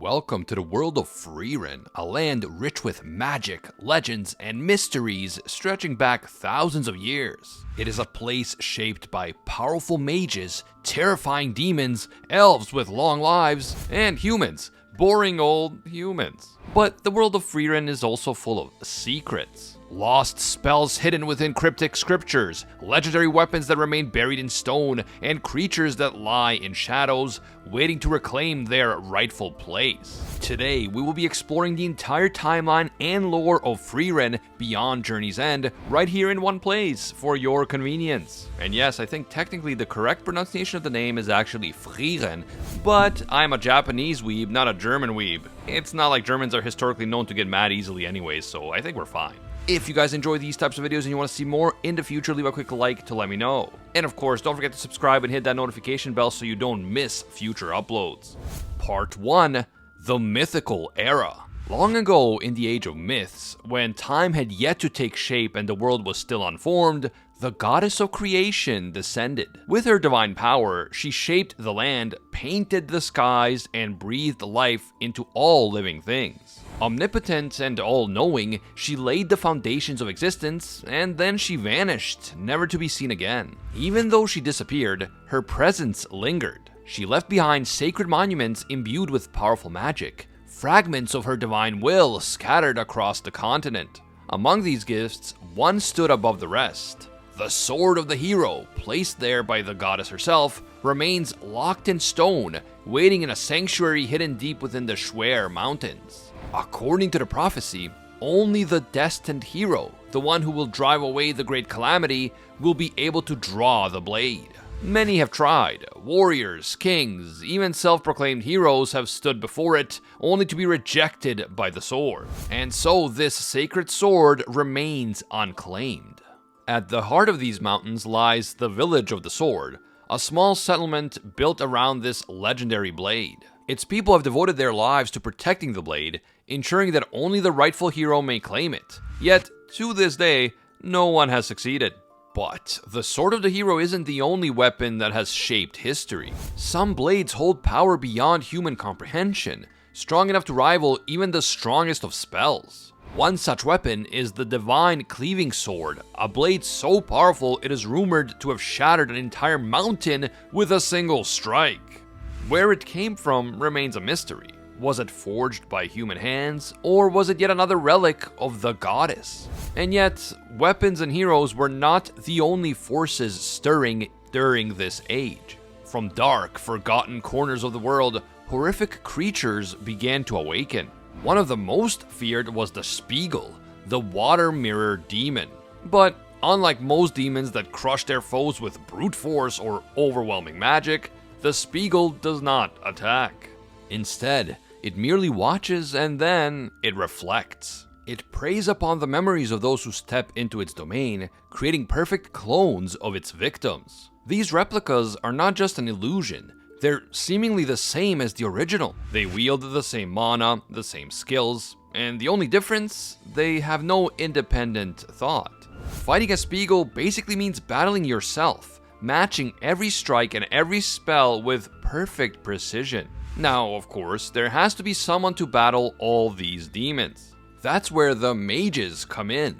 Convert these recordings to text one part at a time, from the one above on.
Welcome to the world of Frieren, a land rich with magic, legends, and mysteries stretching back thousands of years. It is a place shaped by powerful mages, terrifying demons, elves with long lives, and humans, boring old humans. But the world of Frieren is also full of secrets. Lost spells hidden within cryptic scriptures, legendary weapons that remain buried in stone, and creatures that lie in shadows, waiting to reclaim their rightful place. Today, we will be exploring the entire timeline and lore of Frieren beyond Journey's End, right here in one place, for your convenience. And yes, I think technically the correct pronunciation of the name is actually Frieren, but I'm a Japanese weeb, not a German weeb. It's not like Germans are historically known to get mad easily anyways, so I think we're fine. If you guys enjoy these types of videos and you want to see more in the future, leave a quick like to let me know. And of course, don't forget to subscribe and hit that notification bell so you don't miss future uploads. Part 1. The Mythical Era. Long ago in the age of myths, when time had yet to take shape and the world was still unformed, the goddess of creation descended. With her divine power, she shaped the land, painted the skies, and breathed life into all living things. Omnipotent and all-knowing, she laid the foundations of existence, and then she vanished, never to be seen again. Even though she disappeared, her presence lingered. She left behind sacred monuments imbued with powerful magic, fragments of her divine will scattered across the continent. Among these gifts, one stood above the rest. The sword of the hero, placed there by the goddess herself, remains locked in stone, waiting in a sanctuary hidden deep within the Schwer Mountains. According to the prophecy, only the destined hero, the one who will drive away the great calamity, will be able to draw the blade. Many have tried. Warriors, kings, even self-proclaimed heroes have stood before it, only to be rejected by the sword. And so this sacred sword remains unclaimed. At the heart of these mountains lies the Village of the Sword, a small settlement built around this legendary blade. Its people have devoted their lives to protecting the blade, ensuring that only the rightful hero may claim it. Yet, to this day, no one has succeeded. But the sword of the hero isn't the only weapon that has shaped history. Some blades hold power beyond human comprehension, strong enough to rival even the strongest of spells. One such weapon is the Divine Cleaving Sword, a blade so powerful it is rumored to have shattered an entire mountain with a single strike. Where it came from remains a mystery. Was it forged by human hands, or was it yet another relic of the goddess? And yet, weapons and heroes were not the only forces stirring during this age. From dark, forgotten corners of the world, horrific creatures began to awaken. One of the most feared was the Spiegel, the water mirror demon. But unlike most demons that crush their foes with brute force or overwhelming magic, the Spiegel does not attack. Instead, it merely watches and then it reflects. It preys upon the memories of those who step into its domain, creating perfect clones of its victims. These replicas are not just an illusion, they're seemingly the same as the original. They wield the same mana, the same skills, and the only difference, they have no independent thought. Fighting a Spiegel basically means battling yourself, matching every strike and every spell with perfect precision. Now, of course, there has to be someone to battle all these demons. That's where the mages come in.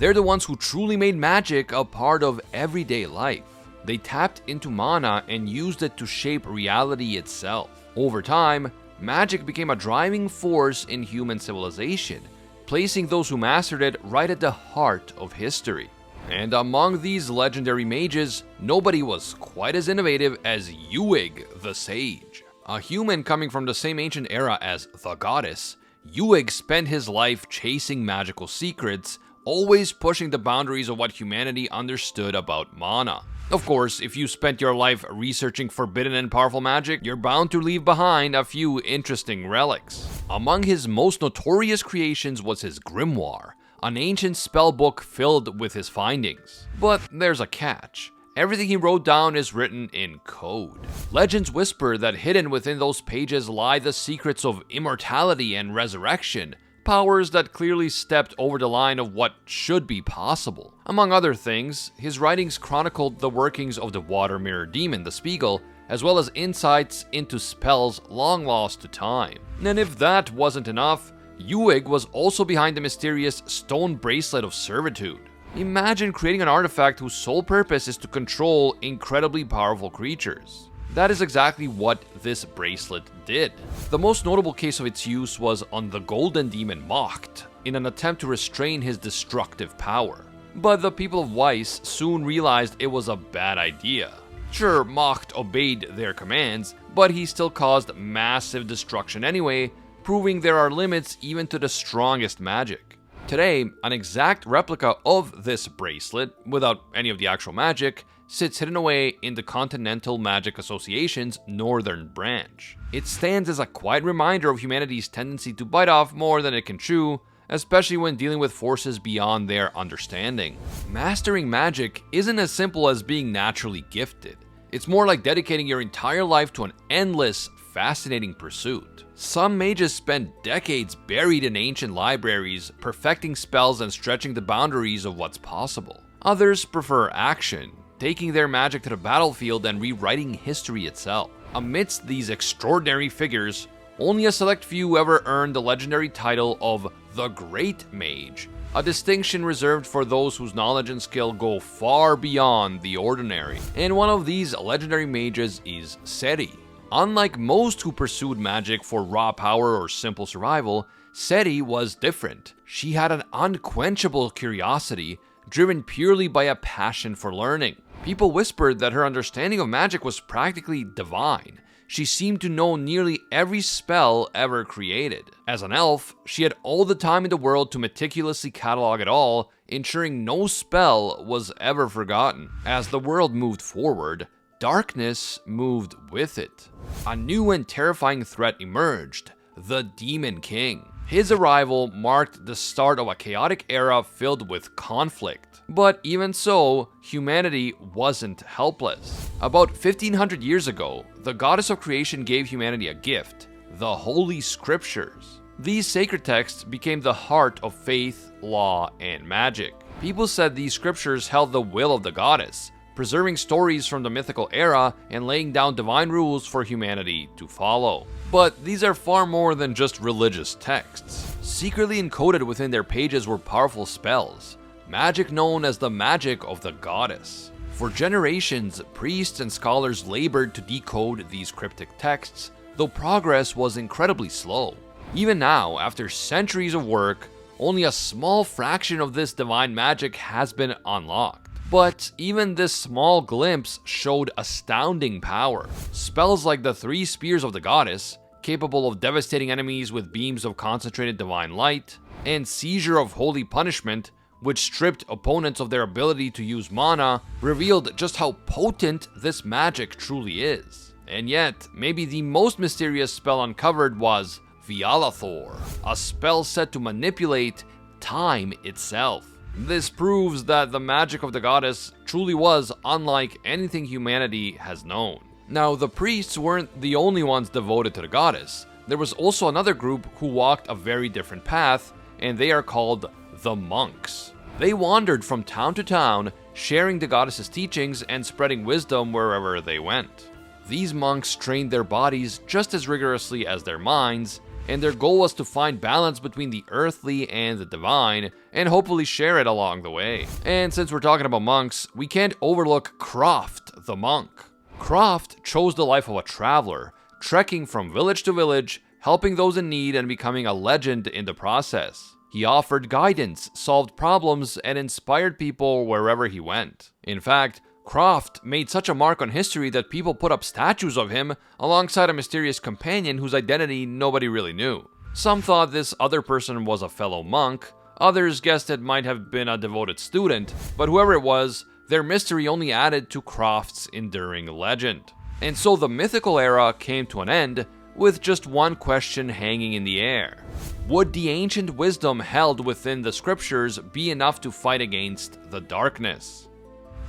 They're the ones who truly made magic a part of everyday life. They tapped into mana and used it to shape reality itself. Over time, magic became a driving force in human civilization, placing those who mastered it right at the heart of history. And among these legendary mages, nobody was quite as innovative as Uig the Sage. A human coming from the same ancient era as the goddess, Uig spent his life chasing magical secrets, always pushing the boundaries of what humanity understood about mana. Of course, if you spent your life researching forbidden and powerful magic, you're bound to leave behind a few interesting relics. Among his most notorious creations was his grimoire, an ancient spellbook filled with his findings. But there's a catch. Everything he wrote down is written in code. Legends whisper that hidden within those pages lie the secrets of immortality and resurrection, powers that clearly stepped over the line of what should be possible. Among other things, his writings chronicled the workings of the water mirror demon, the Spiegel, as well as insights into spells long lost to time. And if that wasn't enough, Uig was also behind the mysterious stone bracelet of servitude. Imagine creating an artifact whose sole purpose is to control incredibly powerful creatures. That is exactly what this bracelet did. The most notable case of its use was on the golden demon Mocht, in an attempt to restrain his destructive power. But the people of Weiss soon realized it was a bad idea. Sure, Mocht obeyed their commands, but he still caused massive destruction anyway, proving there are limits even to the strongest magic. Today, an exact replica of this bracelet, without any of the actual magic, sits hidden away in the Continental Magic Association's northern branch. It stands as a quiet reminder of humanity's tendency to bite off more than it can chew, especially when dealing with forces beyond their understanding. Mastering magic isn't as simple as being naturally gifted. It's more like dedicating your entire life to an endless, fascinating pursuit. Some mages spend decades buried in ancient libraries, perfecting spells and stretching the boundaries of what's possible. Others prefer action, taking their magic to the battlefield and rewriting history itself. Amidst these extraordinary figures, only a select few ever earned the legendary title of the Great Mage, a distinction reserved for those whose knowledge and skill go far beyond the ordinary. And one of these legendary mages is Seti. Unlike most who pursued magic for raw power or simple survival, Seti was different. She had an unquenchable curiosity, driven purely by a passion for learning. People whispered that her understanding of magic was practically divine. She seemed to know nearly every spell ever created. As an elf, she had all the time in the world to meticulously catalog it all, ensuring no spell was ever forgotten. As the world moved forward, darkness moved with it. A new and terrifying threat emerged: the Demon King. His arrival marked the start of a chaotic era filled with conflict. But even so, humanity wasn't helpless. About 1500 years ago, the goddess of creation gave humanity a gift: the Holy Scriptures. These sacred texts became the heart of faith, law, and magic. People said these scriptures held the will of the goddess, preserving stories from the mythical era and laying down divine rules for humanity to follow. But these are far more than just religious texts. Secretly encoded within their pages were powerful spells, magic known as the magic of the goddess. For generations, priests and scholars labored to decode these cryptic texts, though progress was incredibly slow. Even now, after centuries of work, only a small fraction of this divine magic has been unlocked. But even this small glimpse showed astounding power. Spells like the Three Spears of the Goddess, capable of devastating enemies with beams of concentrated divine light, and Seizure of Holy Punishment, which stripped opponents of their ability to use mana, revealed just how potent this magic truly is. And yet, maybe the most mysterious spell uncovered was Vialathor, a spell set to manipulate time itself. This proves that the magic of the goddess truly was unlike anything humanity has known. Now, the priests weren't the only ones devoted to the goddess. There was also another group who walked a very different path, and they are called the monks. They wandered from town to town, sharing the goddess's teachings and spreading wisdom wherever they went. These monks trained their bodies just as rigorously as their minds, and their goal was to find balance between the earthly and the divine, and hopefully share it along the way. And since we're talking about monks, we can't overlook Croft the monk. Croft chose the life of a traveler, trekking from village to village, helping those in need and becoming a legend in the process. He offered guidance, solved problems, and inspired people wherever he went. In fact, Croft made such a mark on history that people put up statues of him alongside a mysterious companion whose identity nobody really knew. Some thought this other person was a fellow monk, others guessed it might have been a devoted student, but whoever it was, their mystery only added to Croft's enduring legend. And so the mythical era came to an end, with just one question hanging in the air. Would the ancient wisdom held within the scriptures be enough to fight against the darkness?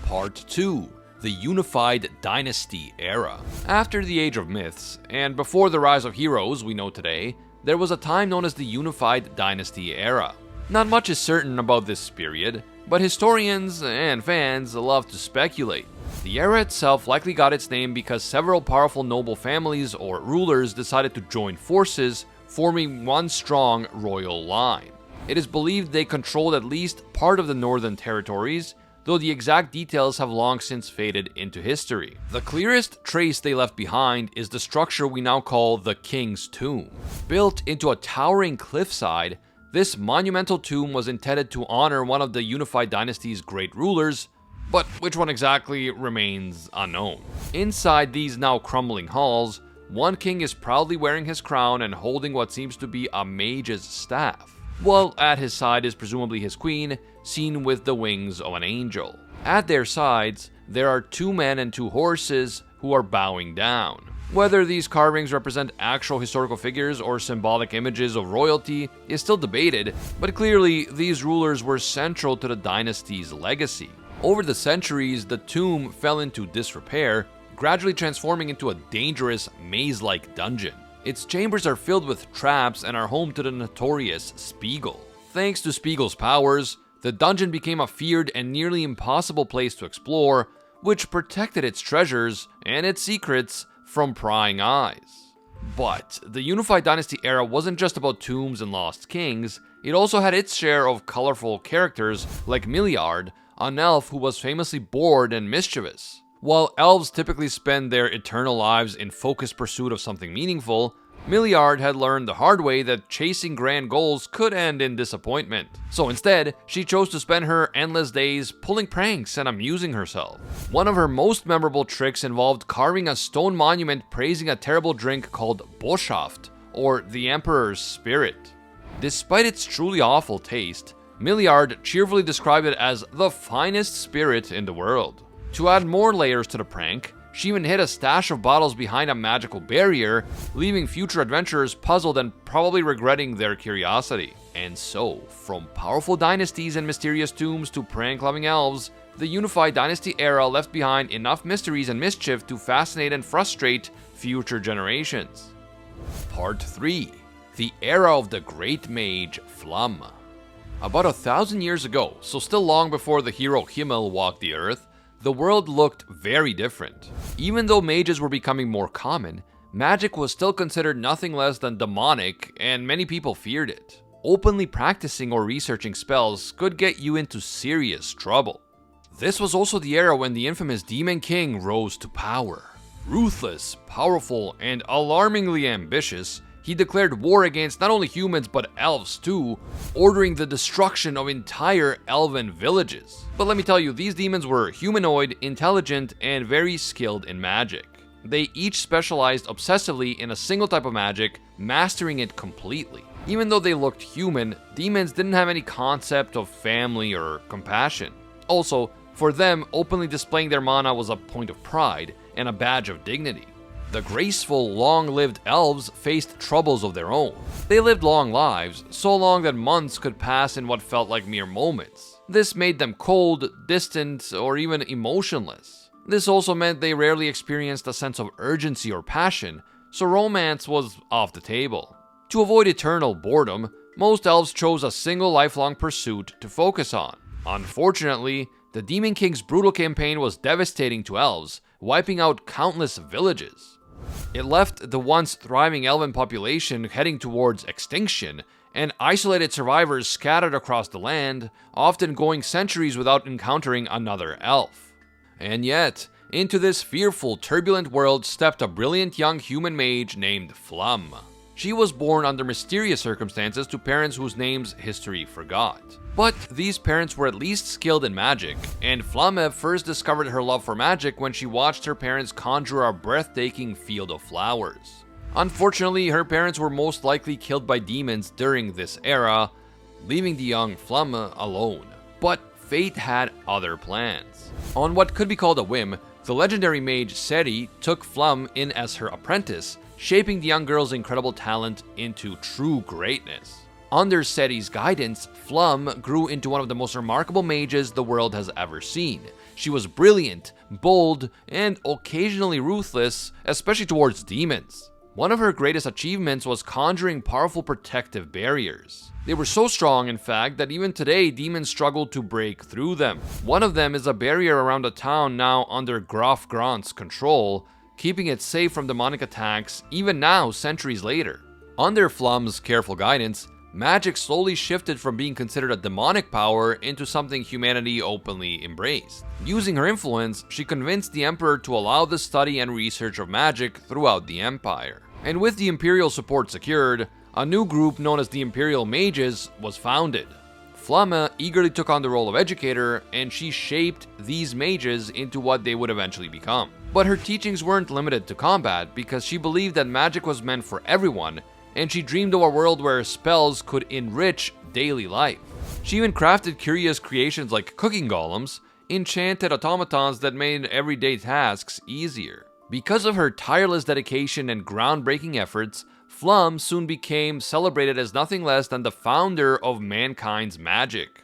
Part 2. The Unified Dynasty Era. After the Age of Myths, and before the rise of heroes we know today, there was a time known as the Unified Dynasty Era. Not much is certain about this period, but historians and fans love to speculate. The era itself likely got its name because several powerful noble families or rulers decided to join forces, forming one strong royal line. It is believed they controlled at least part of the northern territories, though the exact details have long since faded into history. The clearest trace they left behind is the structure we now call the King's Tomb. Built into a towering cliffside, this monumental tomb was intended to honor one of the unified dynasty's great rulers, but which one exactly remains unknown. Inside these now crumbling halls, one king is proudly wearing his crown and holding what seems to be a mage's staff, while at his side is presumably his queen, seen with the wings of an angel. At their sides, there are 2 men and 2 horses who are bowing down. Whether these carvings represent actual historical figures or symbolic images of royalty is still debated, but clearly these rulers were central to the dynasty's legacy. Over the centuries, the tomb fell into disrepair, gradually transforming into a dangerous, maze-like dungeon. Its chambers are filled with traps and are home to the notorious Spiegel. Thanks to Spiegel's powers, the dungeon became a feared and nearly impossible place to explore, which protected its treasures and its secrets from prying eyes. But the Unified Dynasty era wasn't just about tombs and lost kings, it also had its share of colorful characters like Milliard, an elf who was famously bored and mischievous. While elves typically spend their eternal lives in focused pursuit of something meaningful, Milliard had learned the hard way that chasing grand goals could end in disappointment. So instead, she chose to spend her endless days pulling pranks and amusing herself. One of her most memorable tricks involved carving a stone monument praising a terrible drink called Boshaft, or the Emperor's Spirit. Despite its truly awful taste, Milliard cheerfully described it as the finest spirit in the world. To add more layers to the prank, she even hid a stash of bottles behind a magical barrier, leaving future adventurers puzzled and probably regretting their curiosity. And so, from powerful dynasties and mysterious tombs to prank-loving elves, the Unified Dynasty era left behind enough mysteries and mischief to fascinate and frustrate future generations. Part 3. The Era of the Great Mage Flum. About 1,000 years ago, so still long before the hero Himmel walked the earth, the world looked very different. Even though mages were becoming more common, magic was still considered nothing less than demonic, and many people feared it. Openly practicing or researching spells could get you into serious trouble. This was also the era when the infamous Demon King rose to power. Ruthless, powerful, and alarmingly ambitious, he declared war against not only humans but elves too, ordering the destruction of entire elven villages. But let me tell you, these demons were humanoid, intelligent, and very skilled in magic. They each specialized obsessively in a single type of magic, mastering it completely. Even though they looked human, demons didn't have any concept of family or compassion. Also, for them, openly displaying their mana was a point of pride and a badge of dignity. The graceful, long-lived elves faced troubles of their own. They lived long lives, so long that months could pass in what felt like mere moments. This made them cold, distant, or even emotionless. This also meant they rarely experienced a sense of urgency or passion, so romance was off the table. To avoid eternal boredom, most elves chose a single lifelong pursuit to focus on. Unfortunately, the Demon King's brutal campaign was devastating to elves, wiping out countless villages. It left the once thriving elven population heading towards extinction, and isolated survivors scattered across the land, often going centuries without encountering another elf. And yet, into this fearful, turbulent world stepped a brilliant young human mage named Flum. She was born under mysterious circumstances to parents whose names history forgot. But these parents were at least skilled in magic, and Flamme first discovered her love for magic when she watched her parents conjure a breathtaking field of flowers. Unfortunately, her parents were most likely killed by demons during this era, leaving the young Flamme alone. But fate had other plans. On what could be called a whim, the legendary mage Seri took Flamme in as her apprentice, shaping the young girl's incredible talent into true greatness. Under Seri's guidance, Flum grew into one of the most remarkable mages the world has ever seen. She was brilliant, bold, and occasionally ruthless, especially towards demons. One of her greatest achievements was conjuring powerful protective barriers. They were so strong, in fact, that even today demons struggle to break through them. One of them is a barrier around a town now under Graf Grant's control, keeping it safe from demonic attacks even now, centuries later. Under Flum's careful guidance, magic slowly shifted from being considered a demonic power into something humanity openly embraced. Using her influence, she convinced the Emperor to allow the study and research of magic throughout the Empire. And with the Imperial support secured, a new group known as the Imperial Mages was founded. Flum eagerly took on the role of educator, and she shaped these mages into what they would eventually become. But her teachings weren't limited to combat, because she believed that magic was meant for everyone, and she dreamed of a world where spells could enrich daily life. She even crafted curious creations like cooking golems, enchanted automatons that made everyday tasks easier. Because of her tireless dedication and groundbreaking efforts, Flum soon became celebrated as nothing less than the founder of mankind's magic.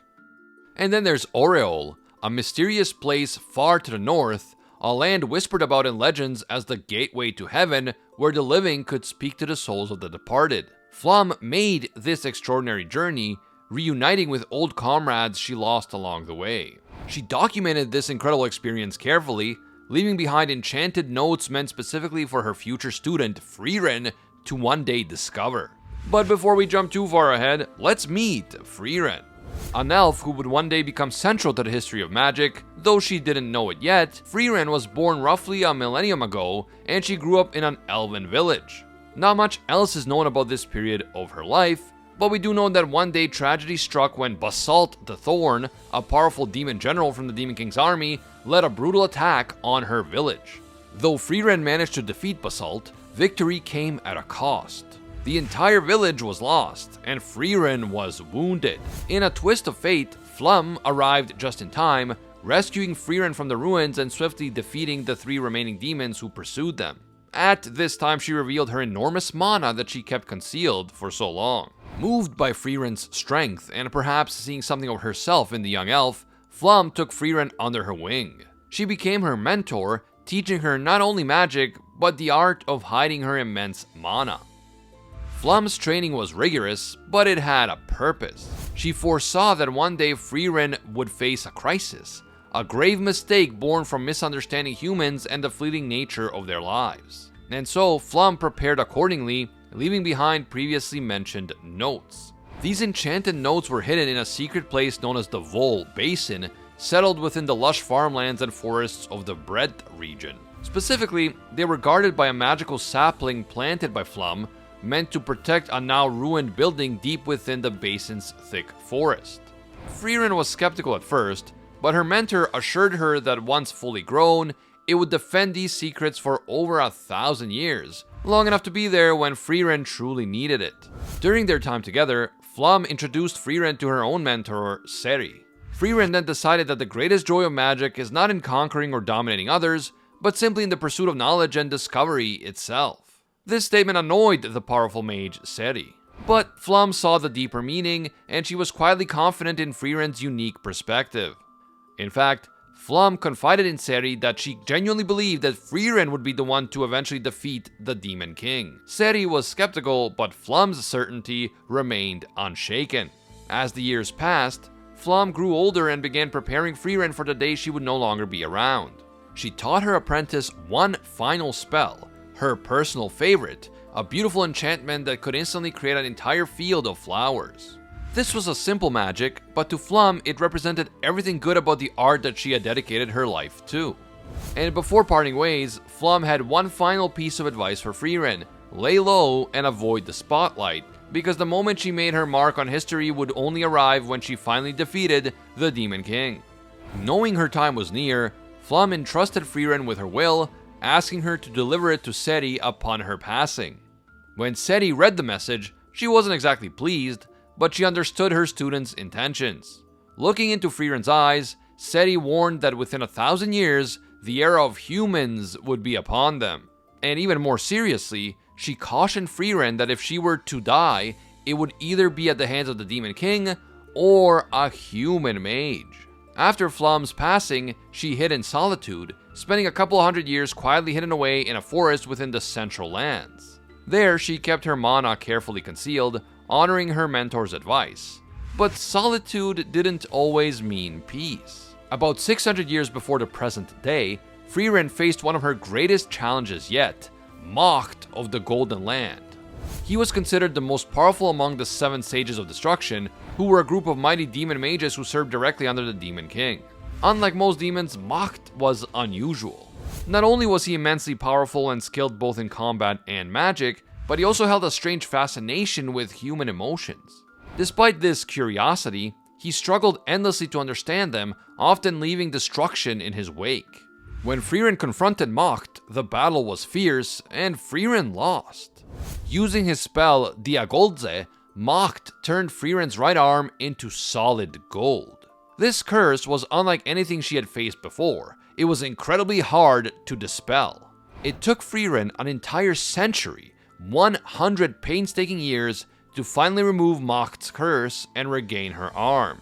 And then there's Aureole, a mysterious place far to the north, a land whispered about in legends as the gateway to heaven, where the living could speak to the souls of the departed. Flum made this extraordinary journey, reuniting with old comrades she lost along the way. She documented this incredible experience carefully, leaving behind enchanted notes meant specifically for her future student, Frieren, to one day discover. But before we jump too far ahead, let's meet Frieren. An elf who would one day become central to the history of magic. Though she didn't know it yet, Frieren was born roughly a millennium ago, and she grew up in an elven village. Not much else is known about this period of her life, but we do know that one day tragedy struck when Basalt the Thorn, a powerful demon general from the Demon King's army, led a brutal attack on her village. Though Frieren managed to defeat Basalt, victory came at a cost. The entire village was lost, and Frieren was wounded. In a twist of fate, Flum arrived just in time, rescuing Frieren from the ruins and swiftly defeating the 3 remaining demons who pursued them. At this time, she revealed her enormous mana that she kept concealed for so long. Moved by Frieren's strength, and perhaps seeing something of herself in the young elf, Flum took Frieren under her wing. She became her mentor, teaching her not only magic, but the art of hiding her immense mana. Flum's training was rigorous, but it had a purpose. She foresaw that one day Frieren would face a crisis, a grave mistake born from misunderstanding humans and the fleeting nature of their lives. And so, Flum prepared accordingly, leaving behind previously mentioned notes. These enchanted notes were hidden in a secret place known as the Vol Basin, settled within the lush farmlands and forests of the Breadth region. Specifically, they were guarded by a magical sapling planted by Flum, meant to protect a now ruined building deep within the basin's thick forest. Frieren was skeptical at first, but her mentor assured her that once fully grown, it would defend these secrets for over 1,000 years, long enough to be there when Frieren truly needed it. During their time together, Flum introduced Frieren to her own mentor, Seri. Frieren then decided that the greatest joy of magic is not in conquering or dominating others, but simply in the pursuit of knowledge and discovery itself. This statement annoyed the powerful mage Seri. But Flum saw the deeper meaning, and she was quietly confident in Frieren's unique perspective. In fact, Flum confided in Seri that she genuinely believed that Frieren would be the one to eventually defeat the Demon King. Seri was skeptical, but Flum's certainty remained unshaken. As the years passed, Flum grew older and began preparing Frieren for the day she would no longer be around. She taught her apprentice one final spell, her personal favorite, a beautiful enchantment that could instantly create an entire field of flowers. This was a simple magic, but to Flum, it represented everything good about the art that she had dedicated her life to. And before parting ways, Flum had one final piece of advice for Frieren: lay low and avoid the spotlight, because the moment she made her mark on history would only arrive when she finally defeated the Demon King. Knowing her time was near, Flum entrusted Frieren with her will, asking her to deliver it to Seri upon her passing. When Seri read the message, she wasn't exactly pleased, but she understood her student's intentions. Looking into Frieren's eyes, Seri warned that within 1,000 years, the era of humans would be upon them. And even more seriously, she cautioned Frieren that if she were to die, it would either be at the hands of the Demon King or a human mage. After Flum's passing, she hid in solitude, spending a couple hundred years quietly hidden away in a forest within the Central Lands. There, she kept her mana carefully concealed, honoring her mentor's advice. But solitude didn't always mean peace. About 600 years before the present day, Frieren faced one of her greatest challenges yet, Macht of the Golden Land. He was considered the most powerful among the 7 Sages of Destruction, who were a group of mighty demon mages who served directly under the Demon King. Unlike most demons, Macht was unusual. Not only was he immensely powerful and skilled both in combat and magic, but he also held a strange fascination with human emotions. Despite this curiosity, he struggled endlessly to understand them, often leaving destruction in his wake. When Frieren confronted Macht, the battle was fierce, and Frieren lost. Using his spell Diagolze, Macht turned Frieren's right arm into solid gold. This curse was unlike anything she had faced before. It was incredibly hard to dispel. It took Frieren an entire century, 100 painstaking years, to finally remove Macht's curse and regain her arm.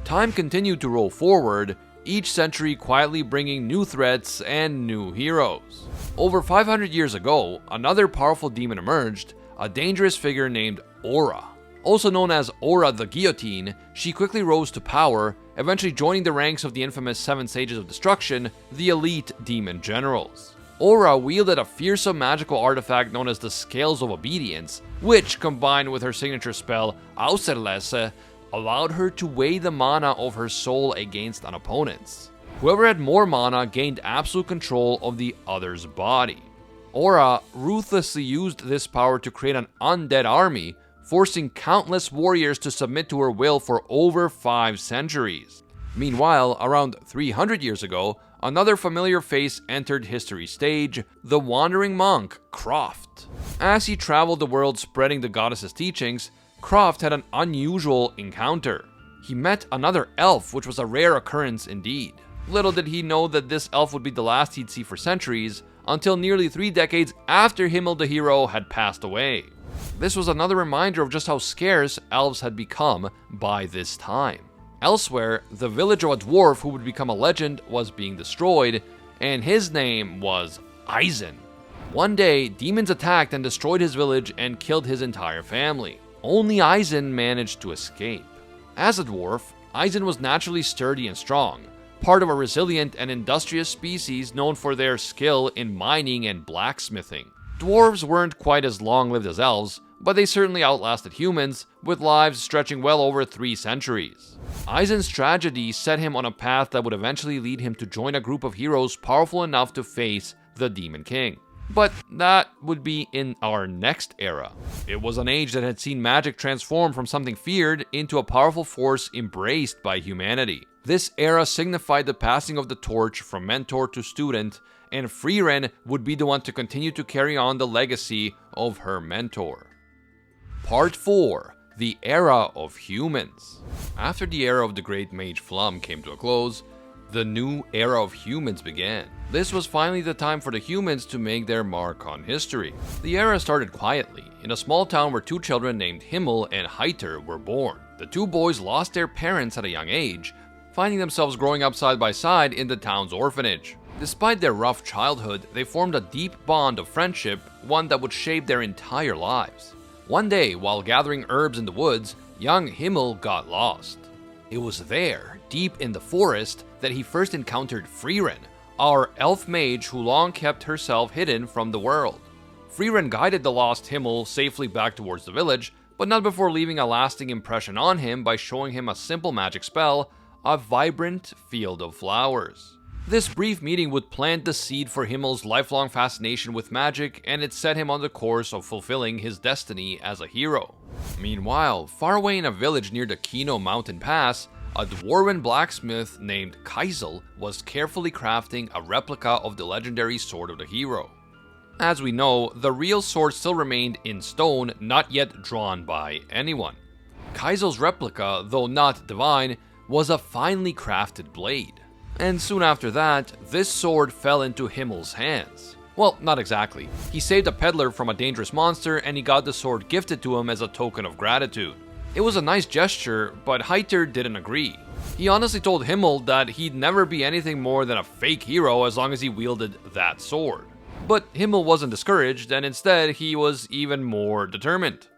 Time continued to roll forward, each century quietly bringing new threats and new heroes. Over 500 years ago, another powerful demon emerged, a dangerous figure named Aura. Also known as Aura the Guillotine, she quickly rose to power, eventually joining the ranks of the infamous 7 Sages of Destruction, the elite demon generals. Aura wielded a fearsome magical artifact known as the Scales of Obedience, which, combined with her signature spell, Auserlese, allowed her to weigh the mana of her soul against an opponent's. Whoever had more mana gained absolute control of the other's body. Aura ruthlessly used this power to create an undead army, forcing countless warriors to submit to her will for over 5 centuries. Meanwhile, around 300 years ago, another familiar face entered history's stage, the wandering monk, Croft. As he traveled the world spreading the goddess's teachings, Croft had an unusual encounter. He met another elf, which was a rare occurrence indeed. Little did he know that this elf would be the last he'd see for centuries, until nearly 3 decades after Himmel the hero had passed away. This was another reminder of just how scarce elves had become by this time. Elsewhere, the village of a dwarf who would become a legend was being destroyed, and his name was Eisen. One day, demons attacked and destroyed his village and killed his entire family. Only Eisen managed to escape. As a dwarf, Eisen was naturally sturdy and strong, part of a resilient and industrious species known for their skill in mining and blacksmithing. Dwarves weren't quite as long-lived as elves, but they certainly outlasted humans, with lives stretching well over 3 centuries. Eisen's tragedy set him on a path that would eventually lead him to join a group of heroes powerful enough to face the Demon King. But that would be in our next era. It was an age that had seen magic transform from something feared into a powerful force embraced by humanity. This era signified the passing of the torch from mentor to student, and Frieren would be the one to continue to carry on the legacy of her mentor. Part 4. The Era of Humans. After the era of the great mage Flum came to a close, the new era of humans began. This was finally the time for the humans to make their mark on history. The era started quietly, in a small town where 2 children named Himmel and Heiter were born. The 2 boys lost their parents at a young age, finding themselves growing up side by side in the town's orphanage. Despite their rough childhood, they formed a deep bond of friendship, one that would shape their entire lives. One day, while gathering herbs in the woods, young Himmel got lost. It was there, deep in the forest, that he first encountered Frieren, our elf mage who long kept herself hidden from the world. Frieren guided the lost Himmel safely back towards the village, but not before leaving a lasting impression on him by showing him a simple magic spell, a vibrant field of flowers. This brief meeting would plant the seed for Himmel's lifelong fascination with magic, and it set him on the course of fulfilling his destiny as a hero. Meanwhile, far away in a village near the Kino mountain pass, a dwarven blacksmith named Kaisel was carefully crafting a replica of the legendary sword of the hero. As we know, the real sword still remained in stone, not yet drawn by anyone. Kaisel's replica, though not divine, was a finely crafted blade. And soon after that, this sword fell into Himmel's hands. Well, not exactly. He saved a peddler from a dangerous monster and he got the sword gifted to him as a token of gratitude. It was a nice gesture, but Heiter didn't agree. He honestly told Himmel that he'd never be anything more than a fake hero as long as he wielded that sword. But Himmel wasn't discouraged, and instead he was even more determined.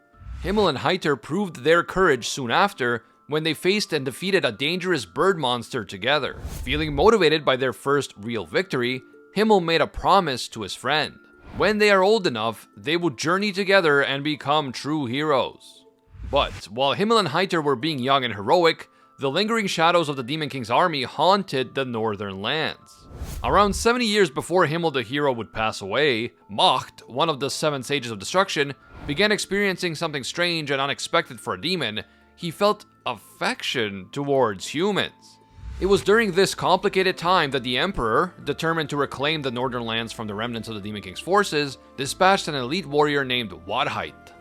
Himmel and Heiter proved their courage soon after when they faced and defeated a dangerous bird monster together. Feeling motivated by their first real victory, Himmel made a promise to his friend. When they are old enough, they would journey together and become true heroes. But while Himmel and Heiter were being young and heroic, the lingering shadows of the Demon King's army haunted the northern lands. Around 70 years before Himmel the hero would pass away, Macht, one of the 7 Sages of Destruction, began experiencing something strange and unexpected for a demon. He felt affection towards humans. It was during this complicated time that the Emperor, determined to reclaim the northern lands from the remnants of the Demon King's forces, dispatched an elite warrior named Wadheit.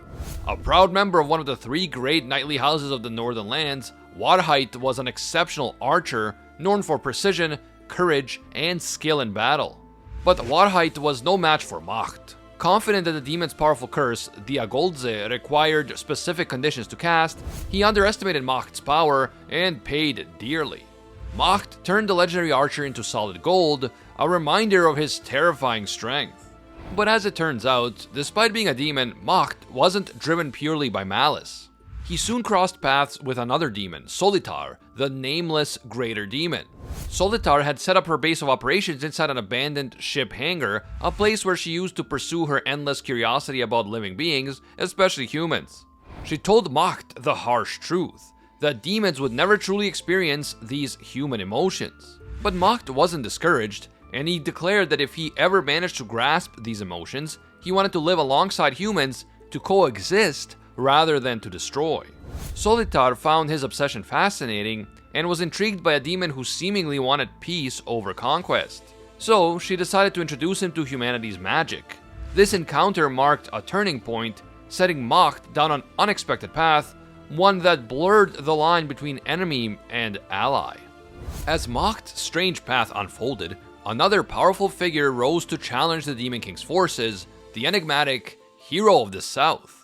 A proud member of one of the 3 great knightly houses of the northern lands, Wadheit was an exceptional archer known for precision, courage, and skill in battle. But Wadheit was no match for Macht. Confident that the demon's powerful curse, the Agoldze, required specific conditions to cast, he underestimated Macht's power and paid dearly. Macht turned the legendary archer into solid gold, a reminder of his terrifying strength. But as it turns out, despite being a demon, Macht wasn't driven purely by malice. He soon crossed paths with another demon, Solitar, the nameless greater demon. Solitar had set up her base of operations inside an abandoned ship hangar, a place where she used to pursue her endless curiosity about living beings, especially humans. She told Macht the harsh truth, that demons would never truly experience these human emotions. But Macht wasn't discouraged, and he declared that if he ever managed to grasp these emotions, he wanted to live alongside humans to coexist rather than to destroy. Solitar found his obsession fascinating and was intrigued by a demon who seemingly wanted peace over conquest. So she decided to introduce him to humanity's magic. This encounter marked a turning point, setting Macht down an unexpected path, one that blurred the line between enemy and ally. As Macht's strange path unfolded, another powerful figure rose to challenge the Demon King's forces, the enigmatic Hero of the South.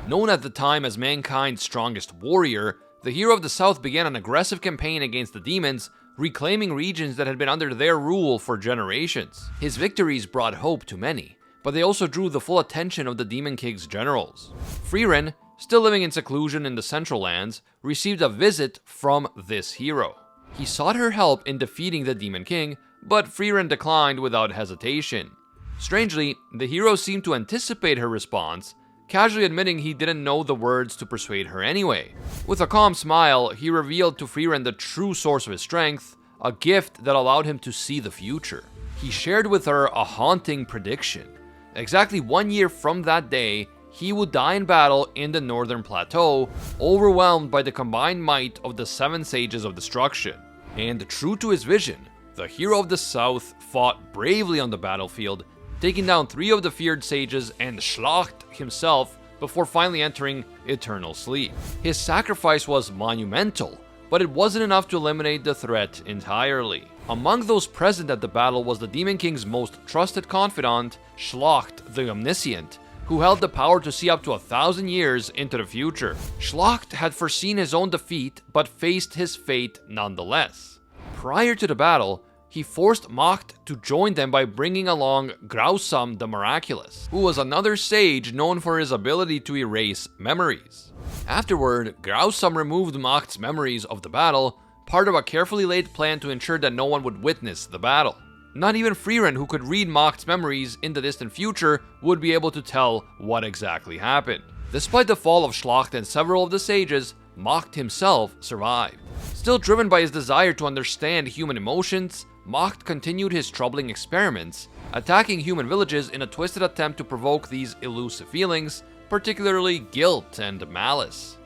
Known at the time as mankind's strongest warrior, the Hero of the South began an aggressive campaign against the demons, reclaiming regions that had been under their rule for generations. His victories brought hope to many, but they also drew the full attention of the Demon King's generals. Frieren, still living in seclusion in the Central Lands, received a visit from this hero. He sought her help in defeating the Demon King, but Frieren declined without hesitation. Strangely, the hero seemed to anticipate her response, casually admitting he didn't know the words to persuade her anyway. With a calm smile, he revealed to Frieren the true source of his strength, a gift that allowed him to see the future. He shared with her a haunting prediction. Exactly 1 year from that day, he would die in battle in the Northern Plateau, overwhelmed by the combined might of the 7 Sages of Destruction. And true to his vision, the Hero of the South fought bravely on the battlefield, taking down 3 of the feared sages and Schlacht himself before finally entering eternal sleep. His sacrifice was monumental, but it wasn't enough to eliminate the threat entirely. Among those present at the battle was the Demon King's most trusted confidant, Schlacht the Omniscient, who held the power to see up to 1,000 years into the future. Schlacht had foreseen his own defeat, but faced his fate nonetheless. Prior to the battle, he forced Macht to join them by bringing along Grausam the Miraculous, who was another sage known for his ability to erase memories. Afterward, Grausam removed Macht's memories of the battle, part of a carefully laid plan to ensure that no one would witness the battle. Not even Frieren, who could read Macht's memories in the distant future, would be able to tell what exactly happened. Despite the fall of Schlacht and several of the sages, Macht himself survived. Still driven by his desire to understand human emotions, Macht continued his troubling experiments, attacking human villages in a twisted attempt to provoke these elusive feelings, particularly guilt and malice.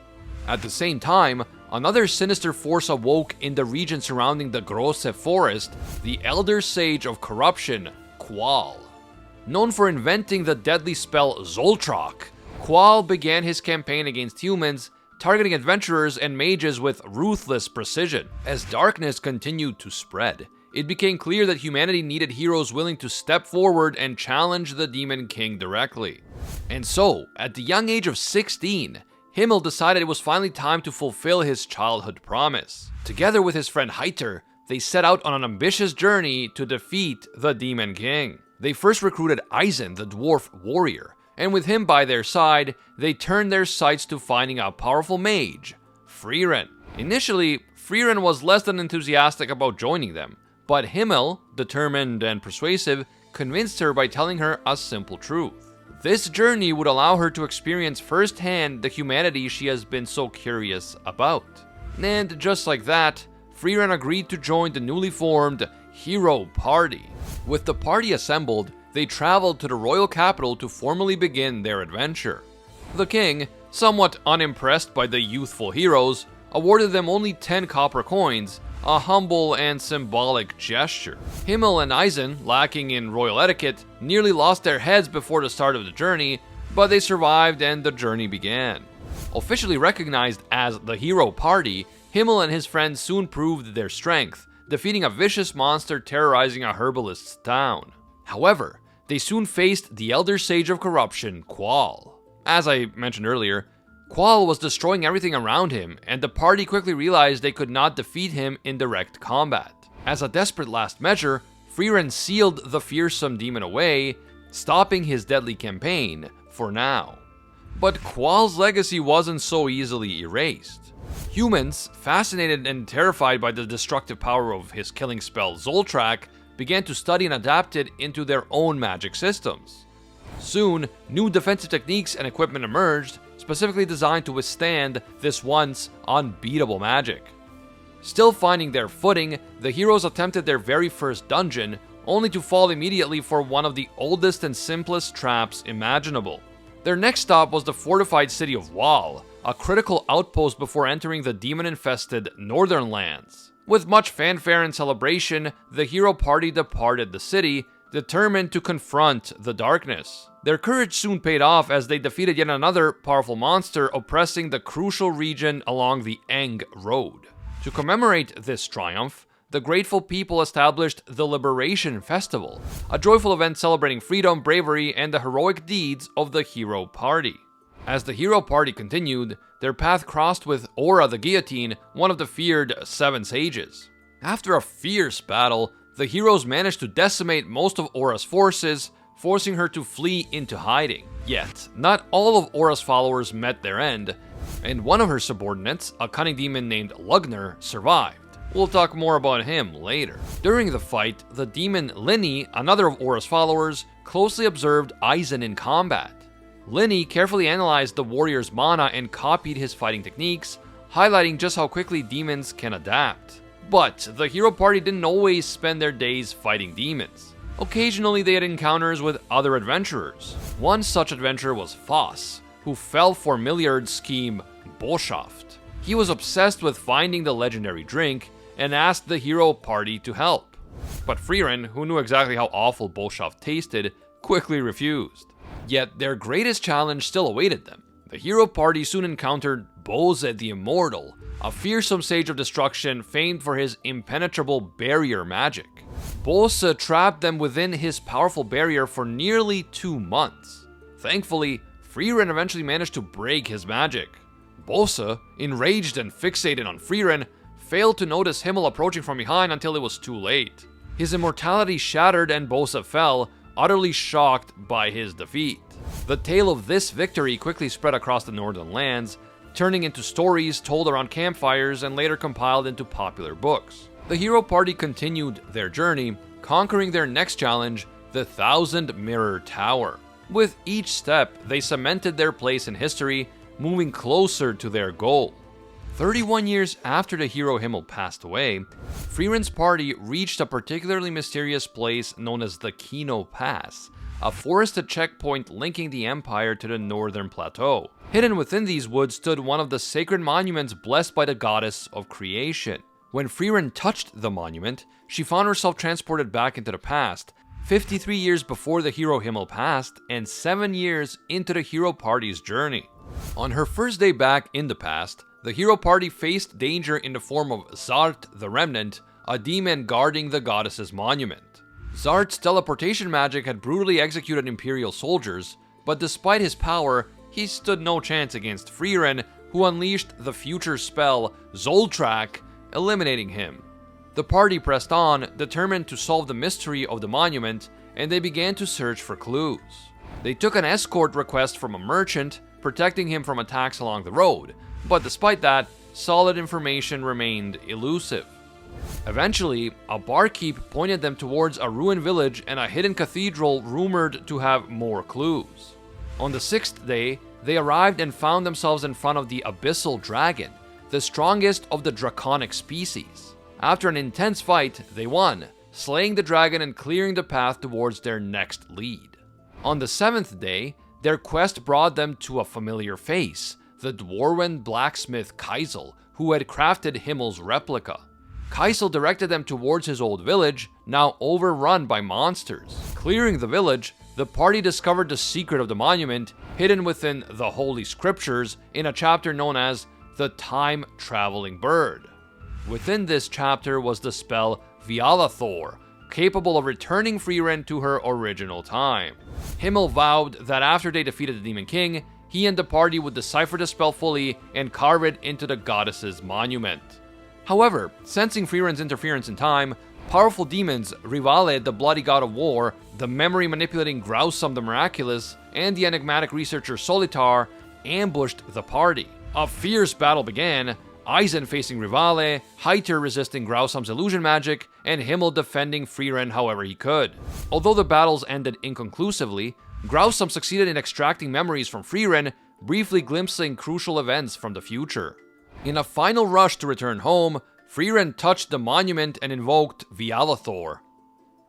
At the same time, another sinister force awoke in the region surrounding the Grosse Forest, the Elder Sage of Corruption, Qual. Known for inventing the deadly spell Zoltrak, Qual began his campaign against humans, targeting adventurers and mages with ruthless precision. As darkness continued to spread, it became clear that humanity needed heroes willing to step forward and challenge the Demon King directly. And so, at the young age of 16, Himmel decided it was finally time to fulfill his childhood promise. Together with his friend Heiter, they set out on an ambitious journey to defeat the Demon King. They first recruited Eisen, the dwarf warrior, and with him by their side, they turned their sights to finding a powerful mage, Frieren. Initially, Frieren was less than enthusiastic about joining them, but Himmel, determined and persuasive, convinced her by telling her a simple truth. This journey would allow her to experience firsthand the humanity she has been so curious about. And just like that, Frieren agreed to join the newly formed Hero Party. With the party assembled, they traveled to the royal capital to formally begin their adventure. The king, somewhat unimpressed by the youthful heroes, awarded them only 10 copper coins, a humble and symbolic gesture. Himmel and Eisen, lacking in royal etiquette, nearly lost their heads before the start of the journey, but they survived and the journey began. Officially recognized as the Hero Party, Himmel and his friends soon proved their strength, defeating a vicious monster terrorizing a herbalist's town. However, they soon faced the Elder Sage of Corruption, Qual. As I mentioned earlier, Qual was destroying everything around him, and the party quickly realized they could not defeat him in direct combat. As a desperate last measure, Frieren sealed the fearsome demon away, stopping his deadly campaign for now. But Qual's legacy wasn't so easily erased. Humans, fascinated and terrified by the destructive power of his killing spell Zoltrak, began to study and adapt it into their own magic systems. Soon, new defensive techniques and equipment emerged, specifically designed to withstand this once unbeatable magic. Still finding their footing, the heroes attempted their very first dungeon, only to fall immediately for one of the oldest and simplest traps imaginable. Their next stop was the fortified city of Wall, a critical outpost before entering the demon-infested northern lands. With much fanfare and celebration, the hero party departed the city, determined to confront the darkness. Their courage soon paid off as they defeated yet another powerful monster oppressing the crucial region along the Eng Road. To commemorate this triumph, the grateful people established the Liberation Festival, a joyful event celebrating freedom, bravery, and the heroic deeds of the Hero Party. As the Hero Party continued, their path crossed with Aura the Guillotine, one of the feared Seven Sages. After a fierce battle, the heroes managed to decimate most of Aura's forces, forcing her to flee into hiding. Yet, not all of Aura's followers met their end, and one of her subordinates, a cunning demon named Lugner, survived. We'll talk more about him later. During the fight, the demon Linny, another of Aura's followers, closely observed Eisen in combat. Linny carefully analyzed the warrior's mana and copied his fighting techniques, highlighting just how quickly demons can adapt. But the hero party didn't always spend their days fighting demons. Occasionally they had encounters with other adventurers. One such adventurer was Foss, who fell for Milliard's scheme Boshaft. He was obsessed with finding the legendary drink and asked the hero party to help. But Frieren, who knew exactly how awful Boshaft tasted, quickly refused. Yet their greatest challenge still awaited them. The hero party soon encountered Bose the Immortal, a fearsome sage of destruction famed for his impenetrable barrier magic. Bose trapped them within his powerful barrier for nearly 2 months. Thankfully, Frieren eventually managed to break his magic. Bose, enraged and fixated on Frieren, failed to notice Himmel approaching from behind until it was too late. His immortality shattered and Bose fell, utterly shocked by his defeat. The tale of this victory quickly spread across the northern lands, turning into stories told around campfires and later compiled into popular books. The hero party continued their journey, conquering their next challenge, the Thousand Mirror Tower. With each step, they cemented their place in history, moving closer to their goal. 31 years after the hero Himmel passed away, Frieren's party reached a particularly mysterious place known as the Kino Pass, a forested checkpoint linking the Empire to the northern plateau. Hidden within these woods stood one of the sacred monuments blessed by the goddess of creation. When Frieren touched the monument, she found herself transported back into the past, 53 years before the hero Himmel passed, and 7 years into the hero party's journey. On her first day back in the past, the hero party faced danger in the form of Zart the Remnant, a demon guarding the goddess's monument. Zart's teleportation magic had brutally executed Imperial soldiers, but despite his power, he stood no chance against Frieren, who unleashed the future spell Zoltrak, eliminating him. The party pressed on, determined to solve the mystery of the monument, and they began to search for clues. They took an escort request from a merchant, protecting him from attacks along the road, but despite that, solid information remained elusive. Eventually, a barkeep pointed them towards a ruined village and a hidden cathedral rumored to have more clues. On the 6th day, they arrived and found themselves in front of the Abyssal Dragon, the strongest of the draconic species. After an intense fight, they won, slaying the dragon and clearing the path towards their next lead. On the 7th day, their quest brought them to a familiar face, the dwarven blacksmith Kaisel, who had crafted Himmel's replica. Kaisel directed them towards his old village, now overrun by monsters. Clearing the village, the party discovered the secret of the monument, hidden within the Holy Scriptures in a chapter known as the Time-Traveling Bird. Within this chapter was the spell Vialathor, capable of returning Frieren to her original time. Himmel vowed that after they defeated the Demon King, he and the party would decipher the spell fully and carve it into the goddess's monument. However, sensing Frieren's interference in time, powerful demons, Rivale, the bloody god of war, the memory-manipulating Grausam the Miraculous, and the enigmatic researcher Solitar ambushed the party. A fierce battle began, Eisen facing Rivale, Heiter resisting Grausam's illusion magic, and Himmel defending Frieren however he could. Although the battles ended inconclusively, Grausam succeeded in extracting memories from Frieren, briefly glimpsing crucial events from the future. In a final rush to return home, Frieren touched the monument and invoked Vialathor.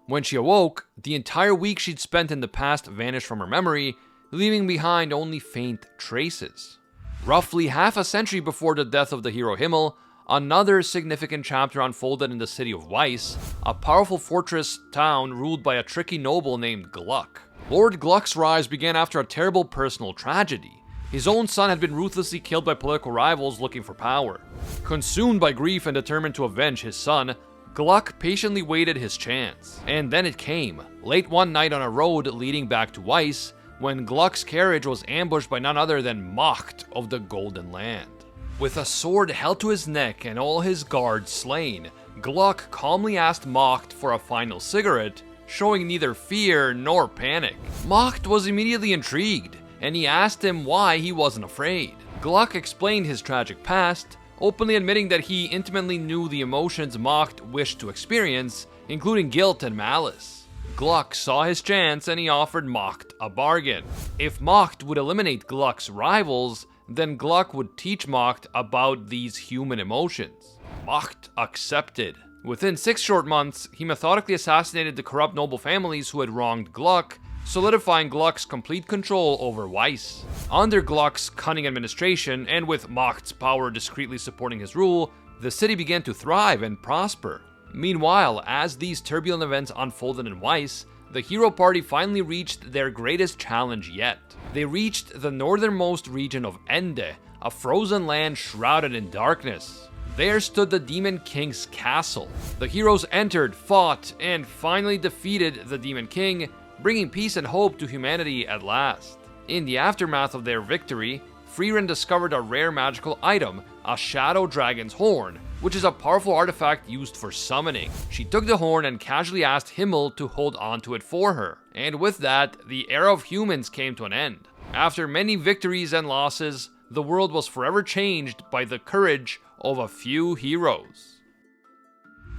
When she awoke, the entire week she'd spent in the past vanished from her memory, leaving behind only faint traces. Roughly half a century before the death of the hero Himmel, another significant chapter unfolded in the city of Weiss, a powerful fortress town ruled by a tricky noble named Gluck. Lord Gluck's rise began after a terrible personal tragedy. His own son had been ruthlessly killed by political rivals looking for power. Consumed by grief and determined to avenge his son, Gluck patiently waited his chance. And then it came, late one night on a road leading back to Weiss, when Gluck's carriage was ambushed by none other than Macht of the Golden Land. With a sword held to his neck and all his guards slain, Gluck calmly asked Macht for a final cigarette, showing neither fear nor panic. Macht was immediately intrigued, and he asked him why he wasn't afraid. Gluck explained his tragic past, openly admitting that he intimately knew the emotions Macht wished to experience, including guilt and malice. Gluck saw his chance and he offered Macht a bargain. If Macht would eliminate Gluck's rivals, then Gluck would teach Macht about these human emotions. Macht accepted. Within 6 short months, he methodically assassinated the corrupt noble families who had wronged Gluck, solidifying Gluck's complete control over Weiss. Under Gluck's cunning administration, and with Macht's power discreetly supporting his rule, the city began to thrive and prosper. Meanwhile, as these turbulent events unfolded in Weiss, the hero party finally reached their greatest challenge yet. They reached the northernmost region of Ende, a frozen land shrouded in darkness. There stood the Demon King's castle. The heroes entered, fought, and finally defeated the Demon King, bringing peace and hope to humanity at last. In the aftermath of their victory, Frieren discovered a rare magical item, a Shadow Dragon's Horn, which is a powerful artifact used for summoning. She took the horn and casually asked Himmel to hold onto it for her. And with that, the era of humans came to an end. After many victories and losses, the world was forever changed by the courage of a few heroes.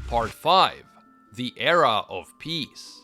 Part 5. The Era of Peace.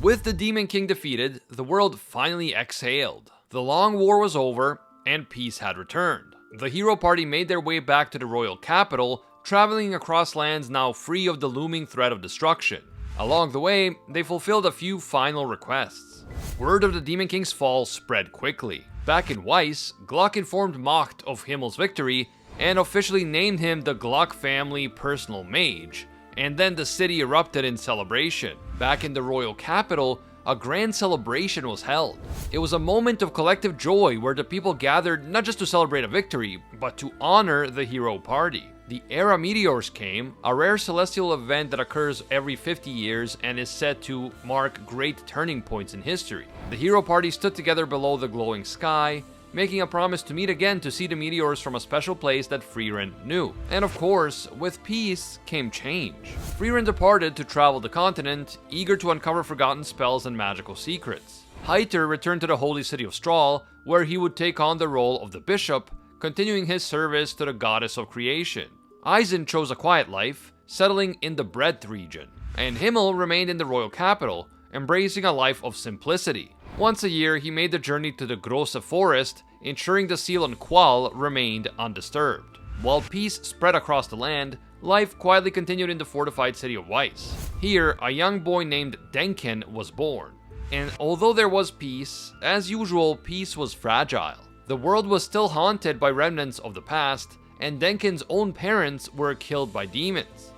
With the Demon King defeated, the world finally exhaled. The long war was over, and peace had returned. The hero party made their way back to the royal capital, traveling across lands now free of the looming threat of destruction. Along the way, they fulfilled a few final requests. Word of the Demon King's fall spread quickly. Back in Weiss, Gluck informed Macht of Himmel's victory, and officially named him the Gluck family personal mage, and then the city erupted in celebration. Back in the royal capital, a grand celebration was held. It was a moment of collective joy where the people gathered not just to celebrate a victory, but to honor the hero party. The Era Meteors came, a rare celestial event that occurs every 50 years and is said to mark great turning points in history. The hero party stood together below the glowing sky, making a promise to meet again to see the meteors from a special place that Frieren knew. And of course, with peace came change. Frieren departed to travel the continent, eager to uncover forgotten spells and magical secrets. Heiter returned to the holy city of Strahl, where he would take on the role of the bishop, continuing his service to the goddess of creation. Eisen chose a quiet life, settling in the Breadth region, and Himmel remained in the royal capital, embracing a life of simplicity. Once a year, he made the journey to the Grosse Forest, ensuring the seal on Qual remained undisturbed. While peace spread across the land, life quietly continued in the fortified city of Weiss. Here, a young boy named Denken was born. And although there was peace, as usual, peace was fragile. The world was still haunted by remnants of the past, and Denken's own parents were killed by demons.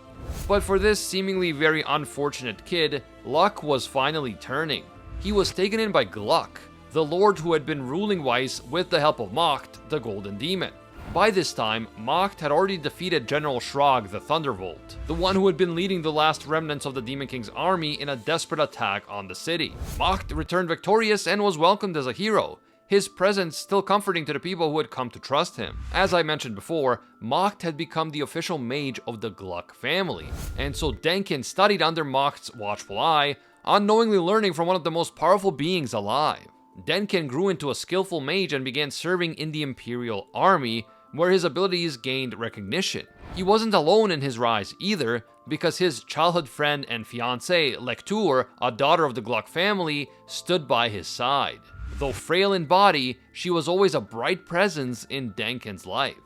But for this seemingly very unfortunate kid, luck was finally turning. He was taken in by Gluck, the lord who had been ruling Weiss with the help of Macht, the Golden Demon. By this time, Macht had already defeated General Schrag the Thunderbolt, the one who had been leading the last remnants of the Demon King's army in a desperate attack on the city. Macht returned victorious and was welcomed as a hero, his presence still comforting to the people who had come to trust him. As I mentioned before, Macht had become the official mage of the Gluck family, and so Denken studied under Macht's watchful eye, unknowingly learning from one of the most powerful beings alive. Denken grew into a skillful mage and began serving in the Imperial Army, where his abilities gained recognition. He wasn't alone in his rise either, because his childhood friend and fiancée, Lecture, a daughter of the Gluck family, stood by his side. Though frail in body, she was always a bright presence in Denken's life.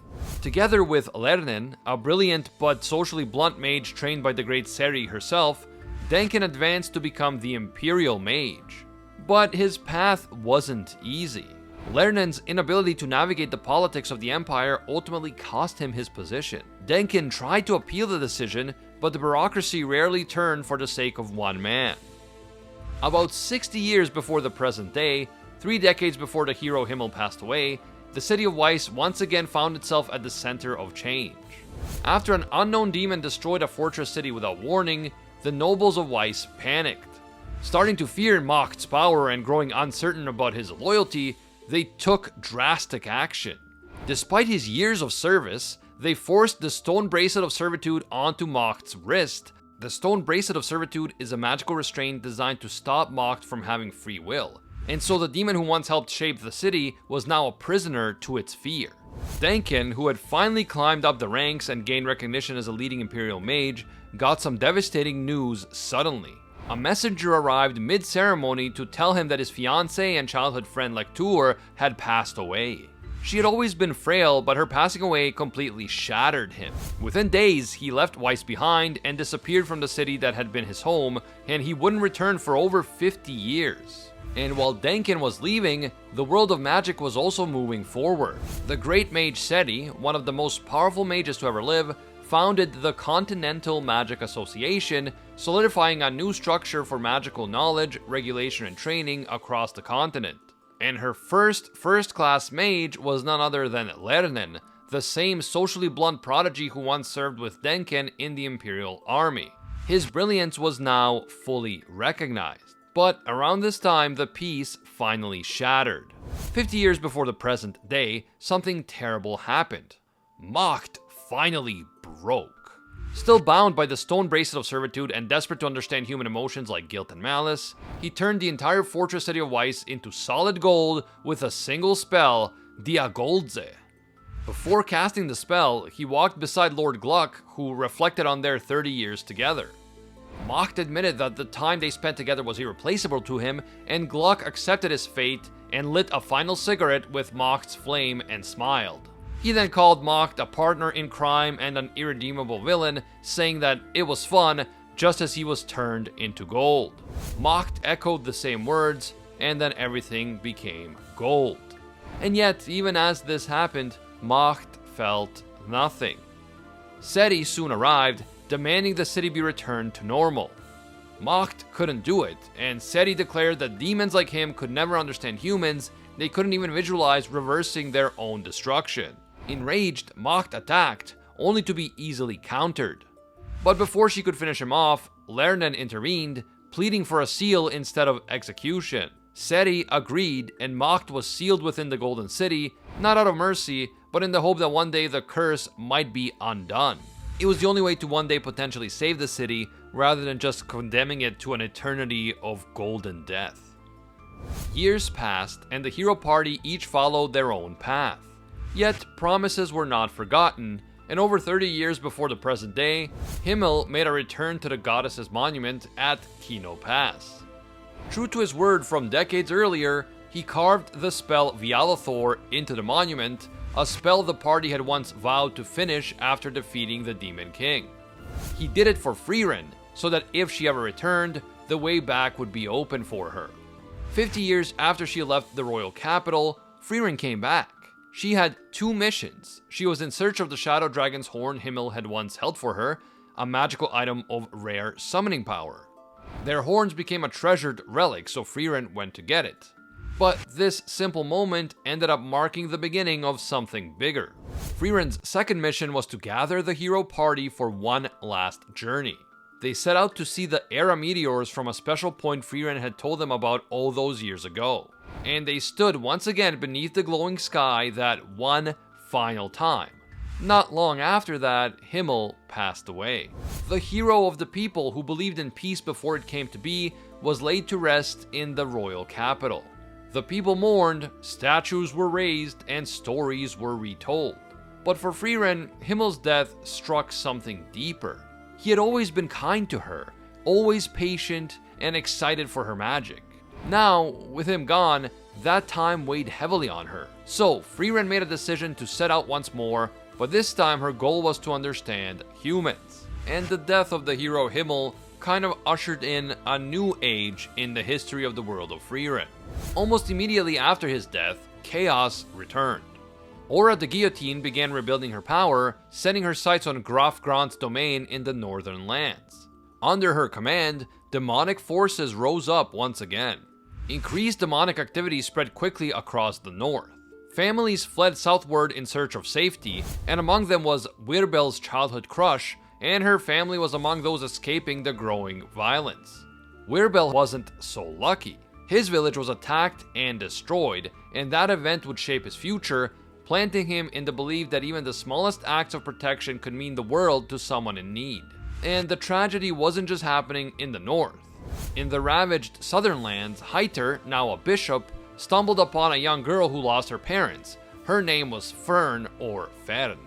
Together with Lernen, a brilliant but socially blunt mage trained by the great Seri herself, Denken advanced to become the Imperial Mage. But his path wasn't easy. Lernen's inability to navigate the politics of the Empire ultimately cost him his position. Denken tried to appeal the decision, but the bureaucracy rarely turned for the sake of one man. About 60 years before the present day, 3 decades before the hero Himmel passed away, the city of Weiss once again found itself at the center of change. After an unknown demon destroyed a fortress city without warning, the nobles of Weiss panicked. Starting to fear Macht's power and growing uncertain about his loyalty, they took drastic action. Despite his years of service, they forced the Stone Bracelet of Servitude onto Macht's wrist. The Stone Bracelet of Servitude is a magical restraint designed to stop Macht from having free will, and so the demon who once helped shape the city was now a prisoner to its fear. Denken, who had finally climbed up the ranks and gained recognition as a leading Imperial Mage, got some devastating news suddenly. A messenger arrived mid-ceremony to tell him that his fiancée and childhood friend Lecture had passed away. She had always been frail, but her passing away completely shattered him. Within days, he left Weiss behind and disappeared from the city that had been his home, and he wouldn't return for over 50 years. And while Denken was leaving, the world of magic was also moving forward. The great mage Seti, one of the most powerful mages to ever live, founded the Continental Magic Association, solidifying a new structure for magical knowledge, regulation, and training across the continent. And her first-class mage was none other than Lernen, the same socially blunt prodigy who once served with Denken in the Imperial Army. His brilliance was now fully recognized. But around this time, the peace finally shattered. 50 years before the present day, something terrible happened. Macht finally broke. Still bound by the Stone Bracelet of Servitude and desperate to understand human emotions like guilt and malice, he turned the entire fortress city of Weiss into solid gold with a single spell, Diagoldze. Before casting the spell, he walked beside Lord Gluck, who reflected on their 30 years together. Macht admitted that the time they spent together was irreplaceable to him, and Gluck accepted his fate and lit a final cigarette with Macht's flame and smiled. He then called Macht a partner in crime and an irredeemable villain, saying that it was fun, just as he was turned into gold. Macht echoed the same words, and then everything became gold. And yet, even as this happened, Macht felt nothing. Seti soon arrived, demanding the city be returned to normal. Macht couldn't do it, and Seti declared that demons like him could never understand humans. They couldn't even visualize reversing their own destruction. Enraged, Macht attacked, only to be easily countered. But before she could finish him off, Lernen intervened, pleading for a seal instead of execution. Seti agreed, and Macht was sealed within the Golden City, not out of mercy, but in the hope that one day the curse might be undone. It was the only way to one day potentially save the city, rather than just condemning it to an eternity of golden death. Years passed, and the hero party each followed their own path. Yet, promises were not forgotten, and over 30 years before the present day, Himmel made a return to the goddess's monument at Kino Pass. True to his word from decades earlier, he carved the spell Vialathor into the monument, a spell the party had once vowed to finish after defeating the Demon King. He did it for Frieren, so that if she ever returned, the way back would be open for her. 50 years after she left the royal capital, Frieren came back. She had 2 missions. She was in search of the Shadow Dragon's horn Himmel had once held for her, a magical item of rare summoning power. Their horns became a treasured relic, so Frieren went to get it. But this simple moment ended up marking the beginning of something bigger. Frieren's second mission was to gather the hero party for one last journey. They set out to see the Era meteors from a special point Frieren had told them about all those years ago. And they stood once again beneath the glowing sky that one final time. Not long after that, Himmel passed away. The hero of the people who believed in peace before it came to be was laid to rest in the royal capital. The people mourned, statues were raised, and stories were retold. But for Frieren, Himmel's death struck something deeper. He had always been kind to her, always patient and excited for her magic. Now, with him gone, that time weighed heavily on her. So, Frieren made a decision to set out once more, but this time her goal was to understand humans. And the death of the hero Himmel kind of ushered in a new age in the history of the world of Frieren. Almost immediately after his death, chaos returned. Aura the Guillotine began rebuilding her power, setting her sights on Graf Grant's domain in the northern lands. Under her command, demonic forces rose up once again. Increased demonic activity spread quickly across the north. Families fled southward in search of safety, and among them was Wirbel's childhood crush, and her family was among those escaping the growing violence. Wirbel wasn't so lucky. His village was attacked and destroyed, and that event would shape his future, planting him in the belief that even the smallest acts of protection could mean the world to someone in need. And the tragedy wasn't just happening in the north. In the ravaged southern lands, Heiter, now a bishop, stumbled upon a young girl who lost her parents. Her name was Fern or Fern.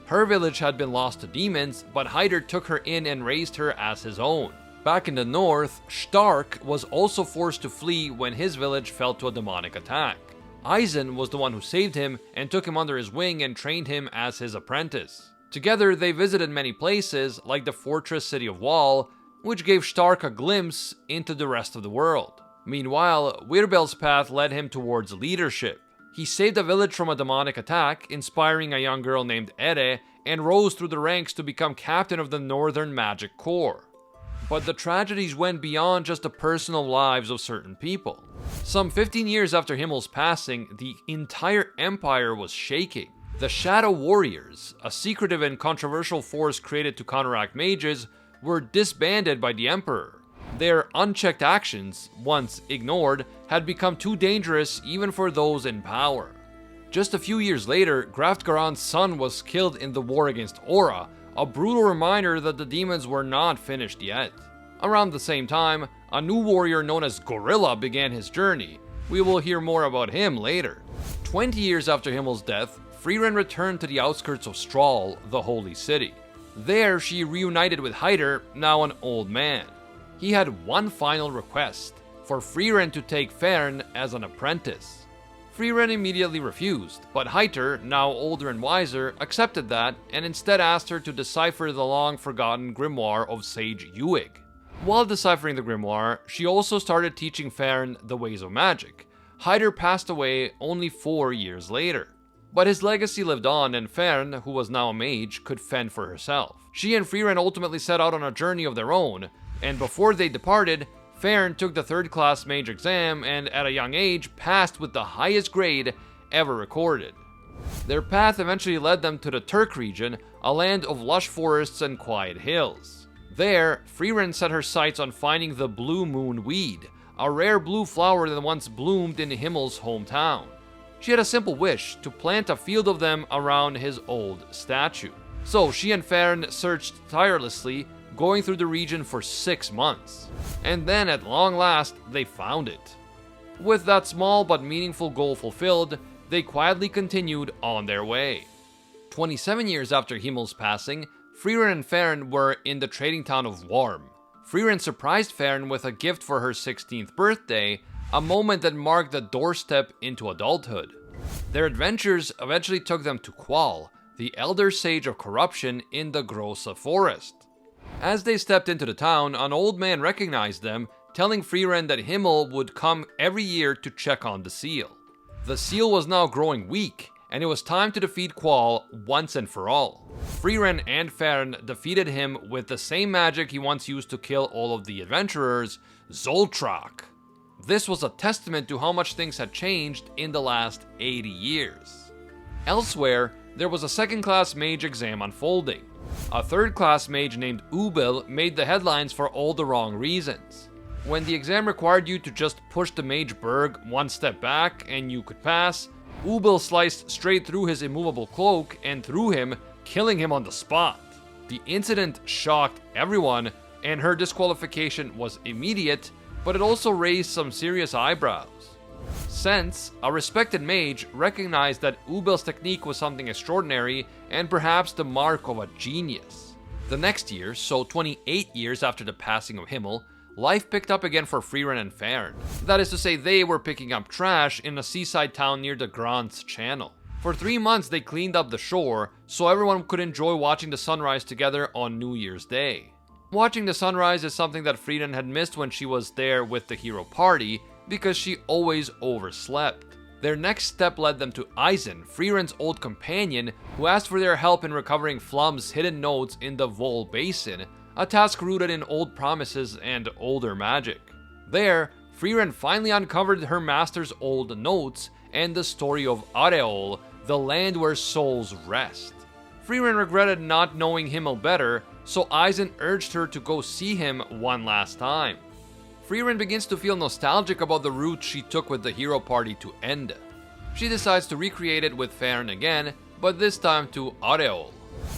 Her village had been lost to demons, but Heiter took her in and raised her as his own. Back in the north, Stark was also forced to flee when his village fell to a demonic attack. Eisen was the one who saved him and took him under his wing and trained him as his apprentice. Together, they visited many places, like the fortress city of Wall, which gave Stark a glimpse into the rest of the world. Meanwhile, Wirbel's path led him towards leadership. He saved a village from a demonic attack, inspiring a young girl named Ere, and rose through the ranks to become captain of the Northern Magic Corps. But the tragedies went beyond just the personal lives of certain people. Some 15 years after Himmel's passing, the entire empire was shaking. The Shadow Warriors, a secretive and controversial force created to counteract mages, were disbanded by the Emperor. Their unchecked actions, once ignored, had become too dangerous even for those in power. Just a few years later, Grafgaran's son was killed in the war against Aura, a brutal reminder that the demons were not finished yet. Around the same time, a new warrior known as Gorilla began his journey. We will hear more about him later. 20 years after Himmel's death, Frieren returned to the outskirts of Strahl, the holy city. There, she reunited with Heiter, now an old man. He had one final request, for Frieren to take Fern as an apprentice. Frieren immediately refused, but Heiter, now older and wiser, accepted that and instead asked her to decipher the long-forgotten grimoire of Sage Uig. While deciphering the grimoire, she also started teaching Fern the ways of magic. Heiter passed away only 4 years later. But his legacy lived on, and Fern, who was now a mage, could fend for herself. She and Frieren ultimately set out on a journey of their own, and before they departed, Fern took the 3rd class mage exam and at a young age passed with the highest grade ever recorded. Their path eventually led them to the Turk region, a land of lush forests and quiet hills. There, Frieren set her sights on finding the Blue Moon Weed, a rare blue flower that once bloomed in Himmel's hometown. She had a simple wish, to plant a field of them around his old statue. So she and Frieren searched tirelessly, going through the region for 6 months. And then at long last, they found it. With that small but meaningful goal fulfilled, they quietly continued on their way. 27 years after Himmel's passing, Frieren and Frieren were in the trading town of Worm. Frieren surprised Frieren with a gift for her 16th birthday, a moment that marked the doorstep into adulthood. Their adventures eventually took them to Qual, the elder sage of corruption in the Grosse Forest. As they stepped into the town, an old man recognized them, telling Frieren that Himmel would come every year to check on the seal. The seal was now growing weak, and it was time to defeat Qual once and for all. Frieren and Frieren defeated him with the same magic he once used to kill all of the adventurers, Zoltrak. This was a testament to how much things had changed in the last 80 years. Elsewhere, there was a second-class mage exam unfolding. A third-class mage named Ubel made the headlines for all the wrong reasons. When the exam required you to just push the mage Berg one step back and you could pass, Ubel sliced straight through his immovable cloak and threw him, killing him on the spot. The incident shocked everyone, and her disqualification was immediate, but it also raised some serious eyebrows. Sense, a respected mage, recognized that Ubel's technique was something extraordinary and perhaps the mark of a genius. The next year, so 28 years after the passing of Himmel, life picked up again for Frieren and Frieren. That is to say, they were picking up trash in a seaside town near the Grants Channel. For 3 months, they cleaned up the shore so everyone could enjoy watching the sunrise together on New Year's Day. Watching the sunrise is something that Frieren had missed when she was there with the hero party, because she always overslept. Their next step led them to Eisen, Frieren's old companion, who asked for their help in recovering Flum's hidden notes in the Vol Basin, a task rooted in old promises and older magic. There, Frieren finally uncovered her master's old notes and the story of Areol, the land where souls rest. Frieren regretted not knowing Himmel better, so Eisen urged her to go see him one last time. Frieren begins to feel nostalgic about the route she took with the hero party to Ende. She decides to recreate it with Frieren again, but this time to Areol.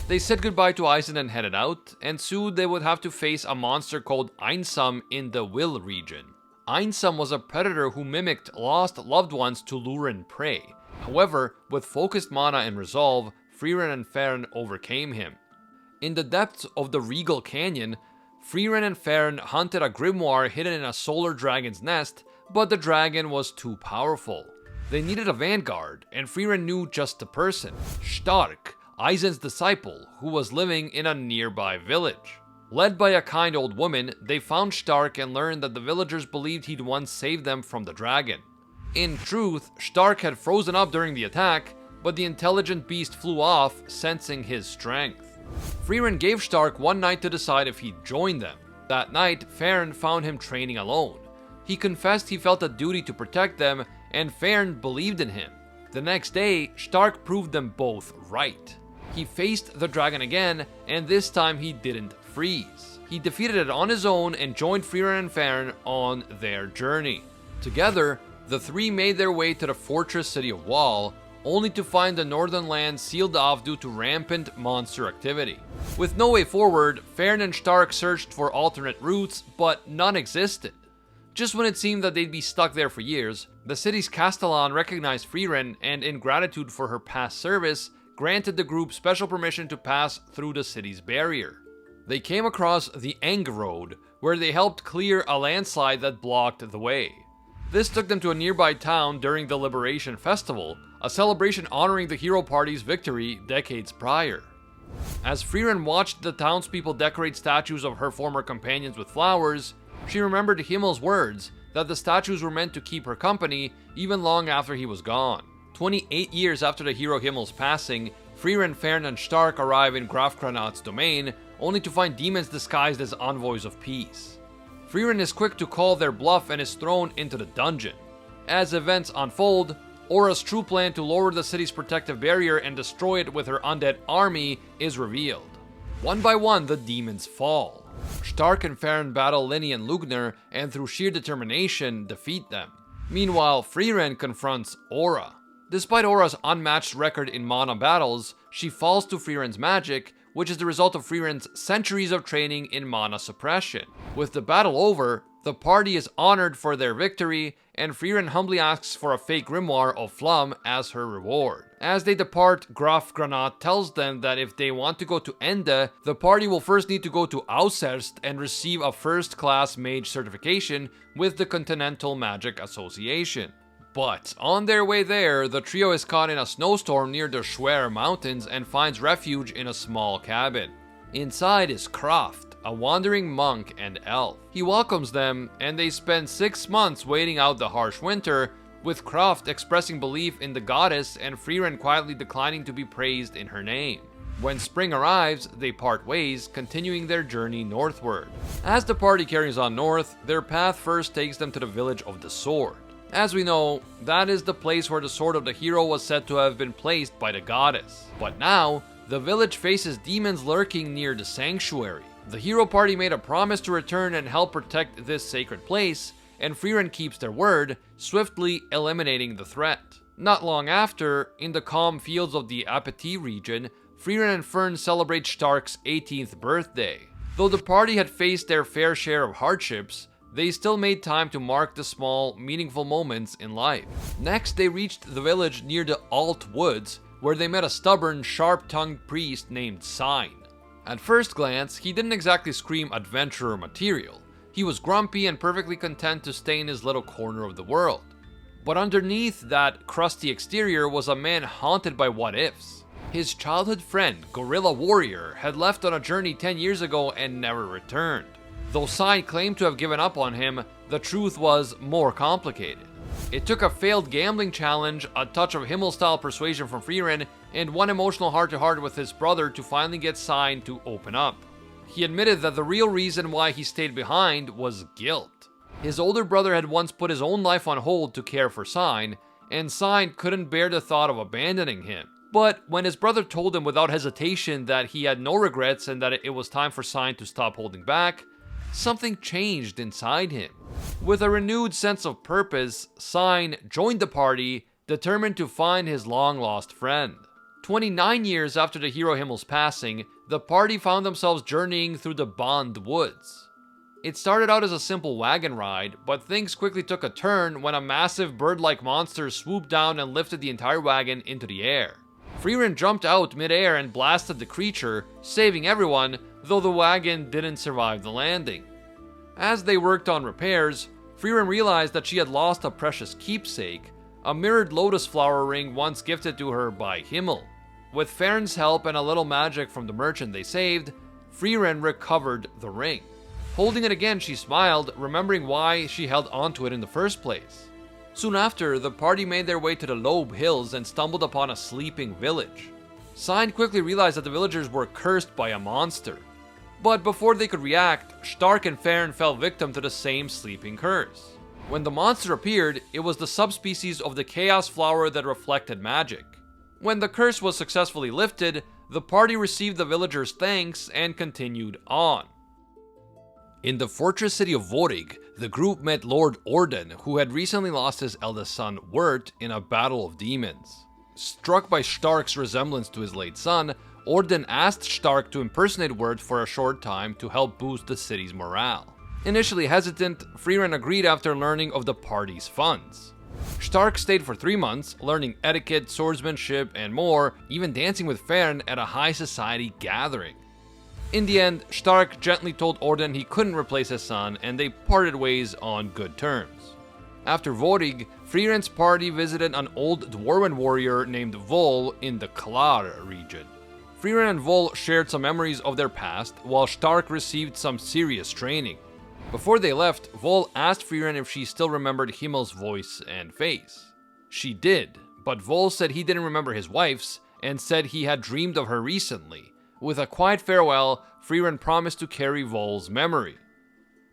They said goodbye to Eisen and headed out, and soon they would have to face a monster called Einsam in the Will region. Einsam was a predator who mimicked lost loved ones to lure in prey. However, with focused mana and resolve, Frieren and Frieren overcame him. In the depths of the Regal Canyon, Frieren and Frieren hunted a grimoire hidden in a solar dragon's nest, but the dragon was too powerful. They needed a vanguard, and Frieren knew just the person, Stark, Eisen's disciple, who was living in a nearby village. Led by a kind old woman, they found Stark and learned that the villagers believed he'd once saved them from the dragon. In truth, Stark had frozen up during the attack, but the intelligent beast flew off, sensing his strength. Frieren gave Stark one night to decide if he'd join them. That night, Frieren found him training alone. He confessed he felt a duty to protect them, and Frieren believed in him. The next day, Stark proved them both right. He faced the dragon again, and this time he didn't freeze. He defeated it on his own and joined Frieren and Frieren on their journey. Together, the three made their way to the fortress city of Wall, only to find the northern land sealed off due to rampant monster activity. With no way forward, Frieren and Stark searched for alternate routes, but none existed. Just when it seemed that they'd be stuck there for years, the city's Castellan recognized Frieren and, in gratitude for her past service, granted the group special permission to pass through the city's barrier. They came across the Eng Road, where they helped clear a landslide that blocked the way. This took them to a nearby town during the Liberation Festival, a celebration honoring the hero party's victory decades prior. As Frieren watched the townspeople decorate statues of her former companions with flowers, she remembered Himmel's words that the statues were meant to keep her company even long after he was gone. 28 years after the hero Himmel's passing, Frieren, Frieren, and Stark arrive in Graf Granat's domain, only to find demons disguised as envoys of peace. Frieren is quick to call their bluff and is thrown into the dungeon. As events unfold, Aura's true plan to lower the city's protective barrier and destroy it with her undead army is revealed. One by one, the demons fall. Stark and Frieren battle Linny and Lugner and through sheer determination defeat them. Meanwhile, Frieren confronts Aura. Despite Aura's unmatched record in mana battles, she falls to Frieren's magic, which is the result of Frieren's centuries of training in mana suppression. With the battle over, the party is honored for their victory, and Frieren humbly asks for a fake grimoire of Flum as her reward. As they depart, Graf Granat tells them that if they want to go to Ende, the party will first need to go to Auserst and receive a first-class mage certification with the Continental Magic Association. But on their way there, the trio is caught in a snowstorm near the Schwer Mountains and finds refuge in a small cabin. Inside is Kraft, a wandering monk and elf. He welcomes them, and they spend 6 months waiting out the harsh winter, with Kraft expressing belief in the goddess and Frieren quietly declining to be praised in her name. When spring arrives, they part ways, continuing their journey northward. As the party carries on north, their path first takes them to the village of the Sword. As we know, that is the place where the sword of the hero was said to have been placed by the goddess. But now, the village faces demons lurking near the sanctuary. The hero party made a promise to return and help protect this sacred place, and Frieren keeps their word, swiftly eliminating the threat. Not long after, in the calm fields of the Apetite region, Frieren and Fern celebrate Stark's 18th birthday. Though the party had faced their fair share of hardships, they still made time to mark the small, meaningful moments in life. Next, they reached the village near the Alt Woods, where they met a stubborn, sharp-tongued priest named Sign. At first glance, he didn't exactly scream adventurer material. He was grumpy and perfectly content to stay in his little corner of the world. But underneath that crusty exterior was a man haunted by what-ifs. His childhood friend, Gorilla Warrior, had left on a journey 10 years ago and never returned. Though Sign claimed to have given up on him, the truth was more complicated. It took a failed gambling challenge, a touch of Himmel-style persuasion from Frieren, and one emotional heart-to-heart with his brother to finally get Sign to open up. He admitted that the real reason why he stayed behind was guilt. His older brother had once put his own life on hold to care for Sign, and Sign couldn't bear the thought of abandoning him. But when his brother told him without hesitation that he had no regrets and that it was time for Sign to stop holding back, something changed inside him. With a renewed sense of purpose, Sign joined the party, determined to find his long-lost friend. 29 years after the hero Himmel's passing, the party found themselves journeying through the Bond Woods. It started out as a simple wagon ride, but things quickly took a turn when a massive bird-like monster swooped down and lifted the entire wagon into the air. Frieren jumped out mid-air and blasted the creature, saving everyone, though the wagon didn't survive the landing. As they worked on repairs, Frieren realized that she had lost a precious keepsake, a mirrored lotus flower ring once gifted to her by Himmel. With Farron's help and a little magic from the merchant they saved, Frieren recovered the ring. Holding it again, she smiled, remembering why she held onto it in the first place. Soon after, the party made their way to the Loeb Hills and stumbled upon a sleeping village. Sign quickly realized that the villagers were cursed by a monster. But before they could react, Stark and Frieren fell victim to the same sleeping curse. When the monster appeared, it was the subspecies of the chaos flower that reflected magic. When the curse was successfully lifted, the party received the villagers' thanks and continued on. In the fortress city of Vorig, the group met Lord Orden, who had recently lost his eldest son, Wirt, in a battle of demons. Struck by Stark's resemblance to his late son, Orden asked Stark to impersonate Wirt for a short time to help boost the city's morale. Initially hesitant, Frieren agreed after learning of the party's funds. Stark stayed for 3 months, learning etiquette, swordsmanship, and more, even dancing with Frieren at a high society gathering. In the end, Stark gently told Orden he couldn't replace his son, and they parted ways on good terms. After Vorig, Frieren's party visited an old dwarven warrior named Vol in the Klar region. Frieren and Vol shared some memories of their past, while Stark received some serious training. Before they left, Vol asked Frieren if she still remembered Himmel's voice and face. She did, but Vol said he didn't remember his wife's, and said he had dreamed of her recently. With a quiet farewell, Frieren promised to carry Vol's memory.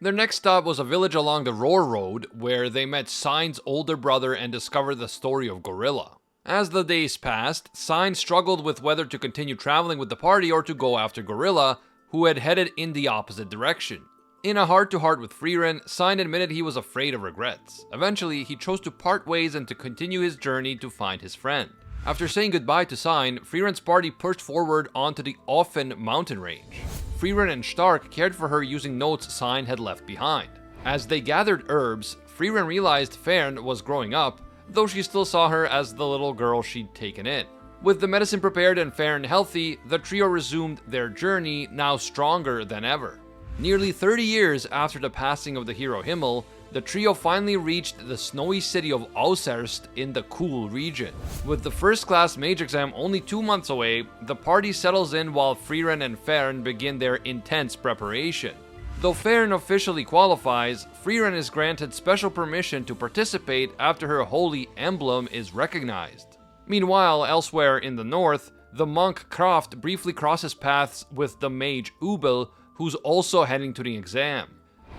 Their next stop was a village along the Roar Road, where they met Sign's older brother and discovered the story of Gorilla. As the days passed, Sign struggled with whether to continue traveling with the party or to go after Gorilla, who had headed in the opposite direction. In a heart-to-heart with Frieren, Sein admitted he was afraid of regrets. Eventually, he chose to part ways and to continue his journey to find his friend. After saying goodbye to Sein, Frieren's party pushed forward onto the Offen mountain range. Frieren and Stark cared for her using notes Sein had left behind. As they gathered herbs, Frieren realized Fern was growing up, though she still saw her as the little girl she'd taken in. With the medicine prepared and Fern healthy, the trio resumed their journey, now stronger than ever. Nearly 30 years after the passing of the hero Himmel, the trio finally reached the snowy city of Auserst in the Cool region. With the first-class mage exam only 2 months away, the party settles in while Frieren and Fern begin their intense preparation. Though Fern officially qualifies, Frieren is granted special permission to participate after her holy emblem is recognized. Meanwhile, elsewhere in the north, the monk Kraft briefly crosses paths with the mage Ubel, who's also heading to the exam.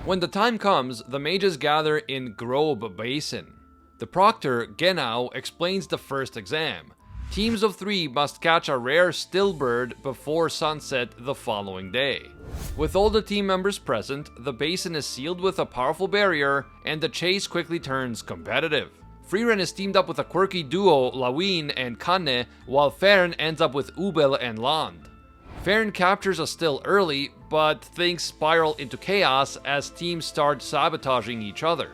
When the time comes, the mages gather in Grobe Basin. The proctor, Genau, explains the first exam. Teams of 3 must catch a rare stillbird before sunset the following day. With all the team members present, the basin is sealed with a powerful barrier, and the chase quickly turns competitive. Frieren is teamed up with a quirky duo, Lawine and Kanne, while Fern ends up with Ubel and Land. Fern captures a still early, but things spiral into chaos as teams start sabotaging each other.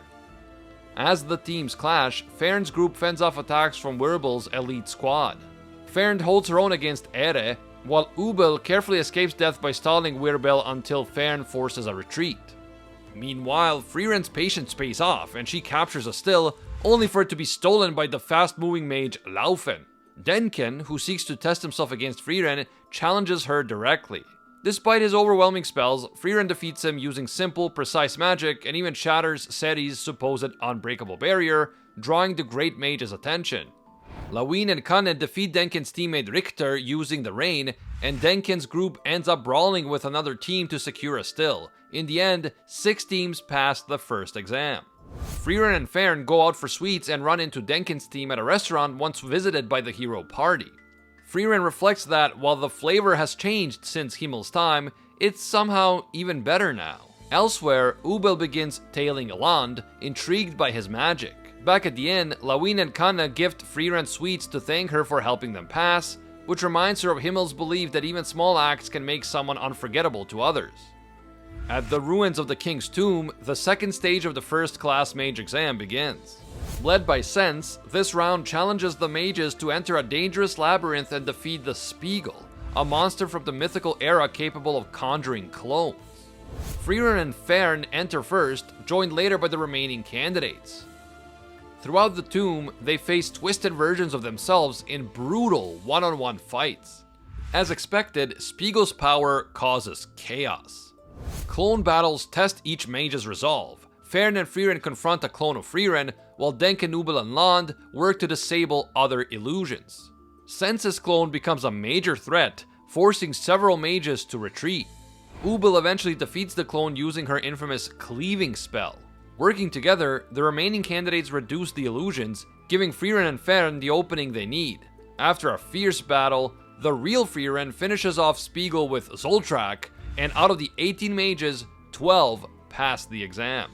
As the teams clash, Fern's group fends off attacks from Wirbel's elite squad. Fern holds her own against Ere, while Ubel carefully escapes death by stalling Wirbel until Fern forces a retreat. Meanwhile, Frieren's patience pays off and she captures a still, only for it to be stolen by the fast-moving mage Laufen. Denken, who seeks to test himself against Frieren, challenges her directly. Despite his overwhelming spells, Frieren defeats him using simple, precise magic and even shatters Seri's supposed unbreakable barrier, drawing the Great Mage's attention. Lawine and Kanne defeat Denken's teammate Richter using the rain, and Denken's group ends up brawling with another team to secure a still. In the end, 6 teams pass the first exam. Frieren and Fern go out for sweets and run into Denken's team at a restaurant once visited by the hero party. Frieren reflects that while the flavor has changed since Himmel's time, it's somehow even better now. Elsewhere, Ubel begins tailing Land, intrigued by his magic. Back at the inn, Lawine and Kanne gift Frieren sweets to thank her for helping them pass, which reminds her of Himmel's belief that even small acts can make someone unforgettable to others. At the ruins of the king's tomb, the second stage of the first-class mage exam begins. Led by Sense, this round challenges the mages to enter a dangerous labyrinth and defeat the Spiegel, a monster from the mythical era capable of conjuring clones. Frieren and Fern enter first, joined later by the remaining candidates. Throughout the tomb, they face twisted versions of themselves in brutal one-on-one fights. As expected, Spiegel's power causes chaos. Clone battles test each mage's resolve. Fern and Frieren confront a clone of Frieren, while Denken, Ubel, and Land work to disable other illusions. Sense's clone becomes a major threat, forcing several mages to retreat. Ubel eventually defeats the clone using her infamous cleaving spell. Working together, the remaining candidates reduce the illusions, giving Frieren and Fern the opening they need. After a fierce battle, the real Frieren finishes off Spiegel with Zoltrak, and out of the 18 mages, 12 pass the exam.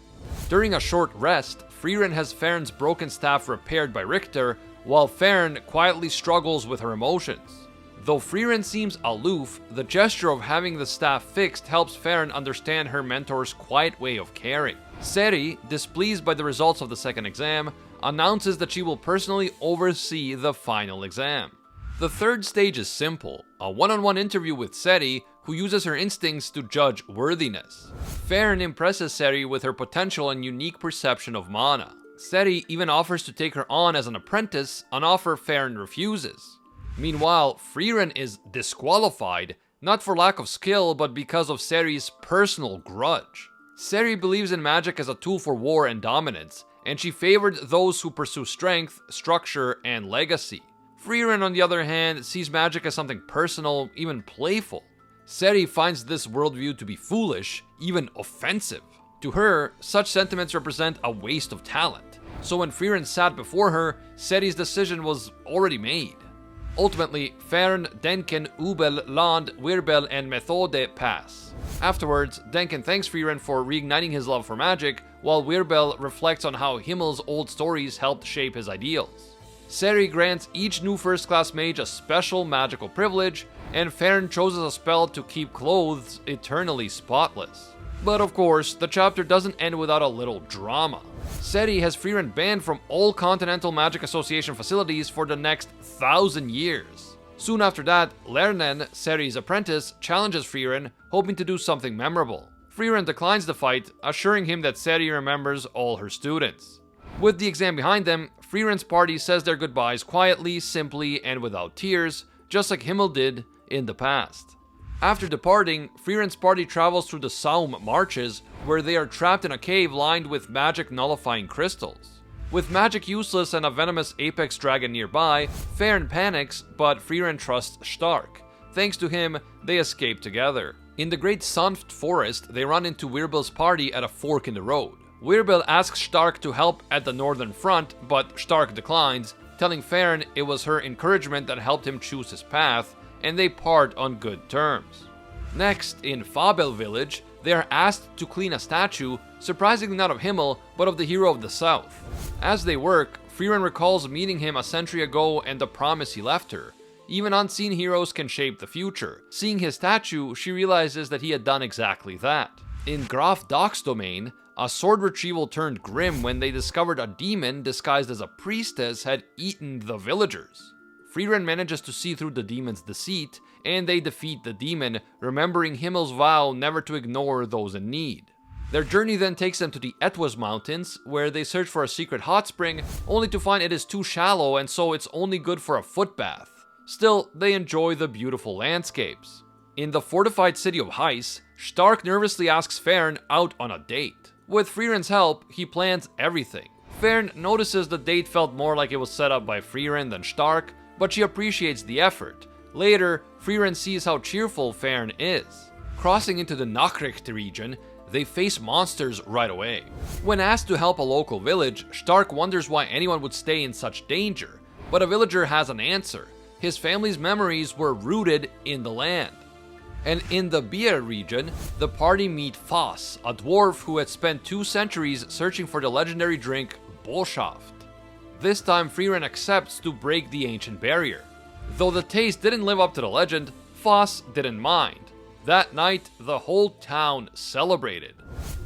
During a short rest, Frieren has Fern's broken staff repaired by Richter, while Fern quietly struggles with her emotions. Though Frieren seems aloof, the gesture of having the staff fixed helps Fern understand her mentor's quiet way of caring. Seri, displeased by the results of the second exam, announces that she will personally oversee the final exam. The third stage is simple, a one-on-one interview with Seri, who uses her instincts to judge worthiness. Fern impresses Seri with her potential and unique perception of mana. Seri even offers to take her on as an apprentice, an offer Fern refuses. Meanwhile, Frieren is disqualified, not for lack of skill, but because of Seri's personal grudge. Seri believes in magic as a tool for war and dominance, and she favored those who pursue strength, structure, and legacy. Frieren, on the other hand, sees magic as something personal, even playful. Seri finds this worldview to be foolish, even offensive. To her, such sentiments represent a waste of talent. So when Frieren sat before her, Seri's decision was already made. Ultimately, Frieren, Denken, Ubel, Land, Wirbel, and Methode pass. Afterwards, Denken thanks Frieren for reigniting his love for magic, while Wirbel reflects on how Himmel's old stories helped shape his ideals. Seri grants each new first-class mage a special magical privilege, and Frieren chooses a spell to keep clothes eternally spotless. But of course, the chapter doesn't end without a little drama. Seri has Frieren banned from all Continental Magic Association facilities for the next 1,000 years. Soon after that, Lernen, Seri's apprentice, challenges Frieren, hoping to do something memorable. Frieren declines the fight, assuring him that Seri remembers all her students. With the exam behind them, Frieren's party says their goodbyes quietly, simply, and without tears, just like Himmel did in the past. After departing, Frieren's party travels through the Saum Marches, where they are trapped in a cave lined with magic nullifying crystals. With magic useless and a venomous apex dragon nearby, Frieren panics, but Frieren trusts Stark. Thanks to him, they escape together. In the Great Sanft Forest, they run into Wirbel's party at a fork in the road. Wirbel asks Stark to help at the northern front, but Stark declines, telling Frieren it was her encouragement that helped him choose his path, and they part on good terms. Next, in Fabel village, they are asked to clean a statue, surprisingly not of Himmel, but of the hero of the south. As they work, Frieren recalls meeting him a century ago and the promise he left her. Even unseen heroes can shape the future. Seeing his statue, she realizes that he had done exactly that. In Graf Doc's domain, a sword retrieval turned grim when they discovered a demon disguised as a priestess had eaten the villagers. Frieren manages to see through the demon's deceit, and they defeat the demon, remembering Himmel's vow never to ignore those in need. Their journey then takes them to the Etwas Mountains, where they search for a secret hot spring, only to find it is too shallow and so it's only good for a foot bath. Still, they enjoy the beautiful landscapes. In the fortified city of Heiss, Stark nervously asks Frieren out on a date. With Frieren's help, he plans everything. Frieren notices the date felt more like it was set up by Frieren than Stark, but she appreciates the effort. Later, Frieren sees how cheerful Frieren is. Crossing into the Nachricht region, they face monsters right away. When asked to help a local village, Stark wonders why anyone would stay in such danger, but a villager has an answer. His family's memories were rooted in the land. And in the Bier region, the party meet Foss, a dwarf who had spent 2 centuries searching for the legendary drink Bolschaft. This time Frieren accepts to break the ancient barrier. Though the taste didn't live up to the legend, Foss didn't mind. That night, the whole town celebrated.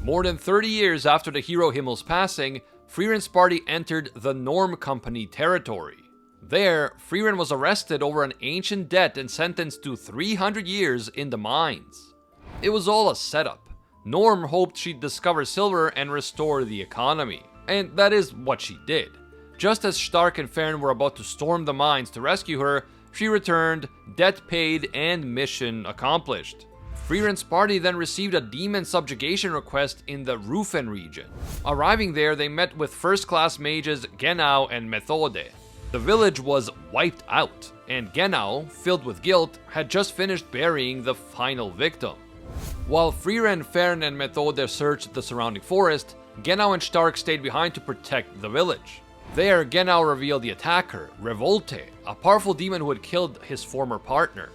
More than 30 years after the hero Himmel's passing, Frieren's party entered the Norm Company territory. There, Frieren was arrested over an ancient debt and sentenced to 300 years in the mines. It was all a setup. Norm hoped she'd discover silver and restore the economy. And that is what she did. Just as Stark and Frieren were about to storm the mines to rescue her, she returned, debt paid, and mission accomplished. Frieren's party then received a demon subjugation request in the Rufen region. Arriving there, they met with first-class mages Genau and Methode. The village was wiped out, and Genau, filled with guilt, had just finished burying the final victim. While Frieren, Frieren, and Methode searched the surrounding forest, Genau and Stark stayed behind to protect the village. There, Genau revealed the attacker, Revolte, a powerful demon who had killed his former partner.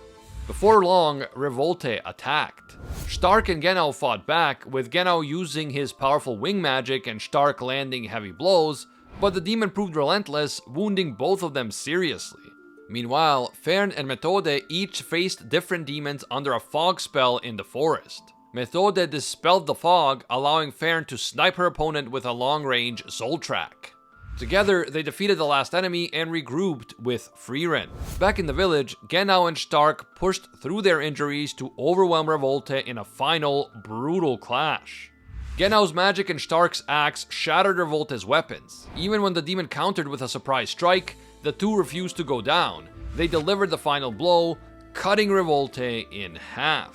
Before long, Revolte attacked. Stark and Genau fought back, with Genau using his powerful wing magic and Stark landing heavy blows, but the demon proved relentless, wounding both of them seriously. Meanwhile, Frieren and Methode each faced different demons under a fog spell in the forest. Methode dispelled the fog, allowing Frieren to snipe her opponent with a long-range Zoltrak. Together, they defeated the last enemy and regrouped with Frieren. Back in the village, Genau and Stark pushed through their injuries to overwhelm Revolte in a final, brutal clash. Genau's magic and Stark's axe shattered Revolte's weapons. Even when the demon countered with a surprise strike, the two refused to go down. They delivered the final blow, cutting Revolte in half.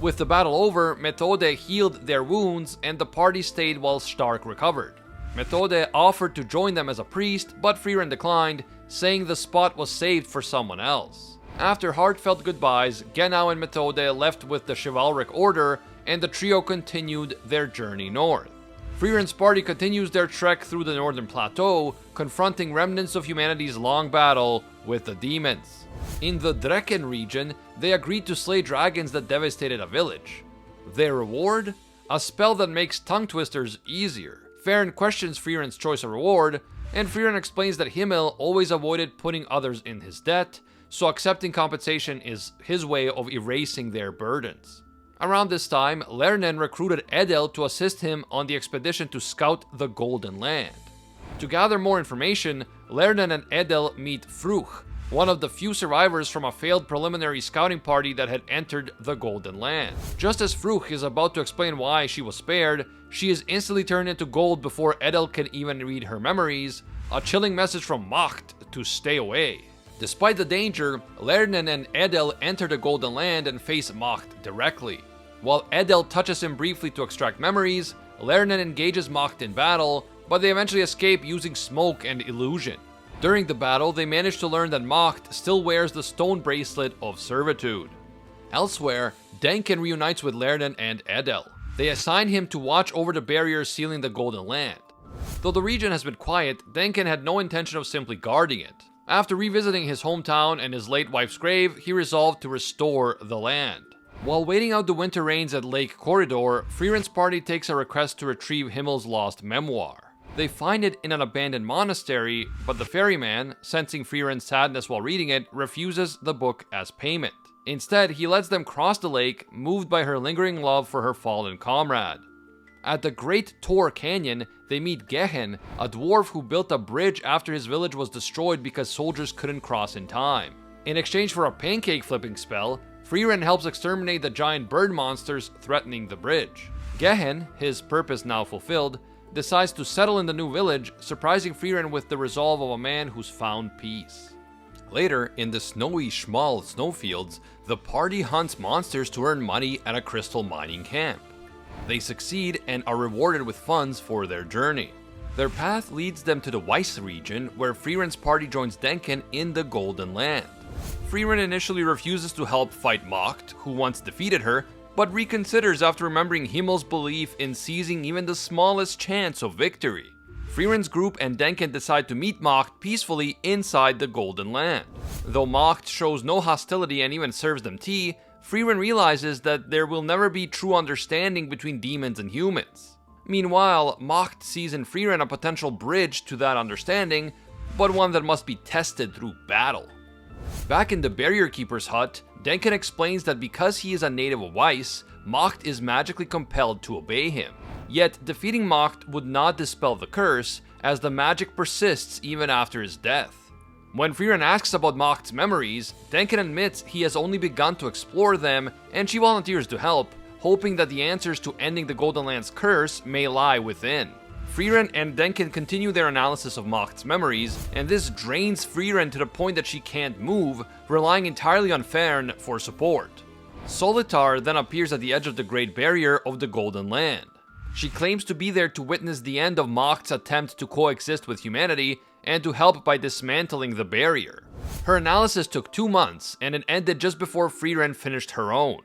With the battle over, Methode healed their wounds and the party stayed while Stark recovered. Methode offered to join them as a priest, but Frieren declined, saying the spot was saved for someone else. After heartfelt goodbyes, Genau and Methode left with the chivalric order, and the trio continued their journey north. Frieren's party continues their trek through the northern plateau, confronting remnants of humanity's long battle with the demons. In the Drecken region, they agreed to slay dragons that devastated a village. Their reward? A spell that makes tongue twisters easier. Frieren questions Frieren's choice of reward, and Frieren explains that Himmel always avoided putting others in his debt, so accepting compensation is his way of erasing their burdens. Around this time, Lernen recruited Edel to assist him on the expedition to scout the Golden Land. To gather more information, Lernen and Edel meet Fruch, one of the few survivors from a failed preliminary scouting party that had entered the Golden Land. Just as Fruch is about to explain why she was spared, she is instantly turned into gold before Edel can even read her memories, a chilling message from Macht to stay away. Despite the danger, Lernen and Edel enter the Golden Land and face Macht directly. While Edel touches him briefly to extract memories, Lernen engages Macht in battle, but they eventually escape using smoke and illusion. During the battle, they manage to learn that Macht still wears the stone bracelet of servitude. Elsewhere, Denken reunites with Lernen and Edel. They assign him to watch over the barriers sealing the Golden Land. Though the region has been quiet, Denken had no intention of simply guarding it. After revisiting his hometown and his late wife's grave, he resolved to restore the land. While waiting out the winter rains at Lake Corridor, Frieren's party takes a request to retrieve Himmel's lost memoir. They find it in an abandoned monastery, but the ferryman, sensing Frieren's sadness while reading it, refuses the book as payment. Instead, he lets them cross the lake, moved by her lingering love for her fallen comrade. At the Great Tor Canyon, they meet Gehen, a dwarf who built a bridge after his village was destroyed because soldiers couldn't cross in time. In exchange for a pancake flipping spell, Frieren helps exterminate the giant bird monsters threatening the bridge. Gehen, his purpose now fulfilled, decides to settle in the new village, surprising Frieren with the resolve of a man who's found peace. Later, in the snowy Schmal snowfields, the party hunts monsters to earn money at a crystal mining camp. They succeed and are rewarded with funds for their journey. Their path leads them to the Weiss region, where Frieren's party joins Denken in the Golden Land. Frieren initially refuses to help fight Macht, who once defeated her, but reconsiders after remembering Himmel's belief in seizing even the smallest chance of victory. Frieren's group and Denken decide to meet Macht peacefully inside the Golden Land. Though Macht shows no hostility and even serves them tea, Frieren realizes that there will never be true understanding between demons and humans. Meanwhile, Macht sees in Frieren a potential bridge to that understanding, but one that must be tested through battle. Back in the Barrier Keeper's hut, Denken explains that because he is a native of Weiss, Macht is magically compelled to obey him. Yet, defeating Macht would not dispel the curse, as the magic persists even after his death. When Frieren asks about Macht's memories, Denken admits he has only begun to explore them, and she volunteers to help, hoping that the answers to ending the Golden Land's curse may lie within. Frieren and Denken continue their analysis of Macht's memories, and this drains Frieren to the point that she can't move, relying entirely on Frieren for support. Solitar then appears at the edge of the Great Barrier of the Golden Land. She claims to be there to witness the end of Macht's attempt to coexist with humanity, and to help by dismantling the barrier. Her analysis took 2 months, and it ended just before Frieren finished her own.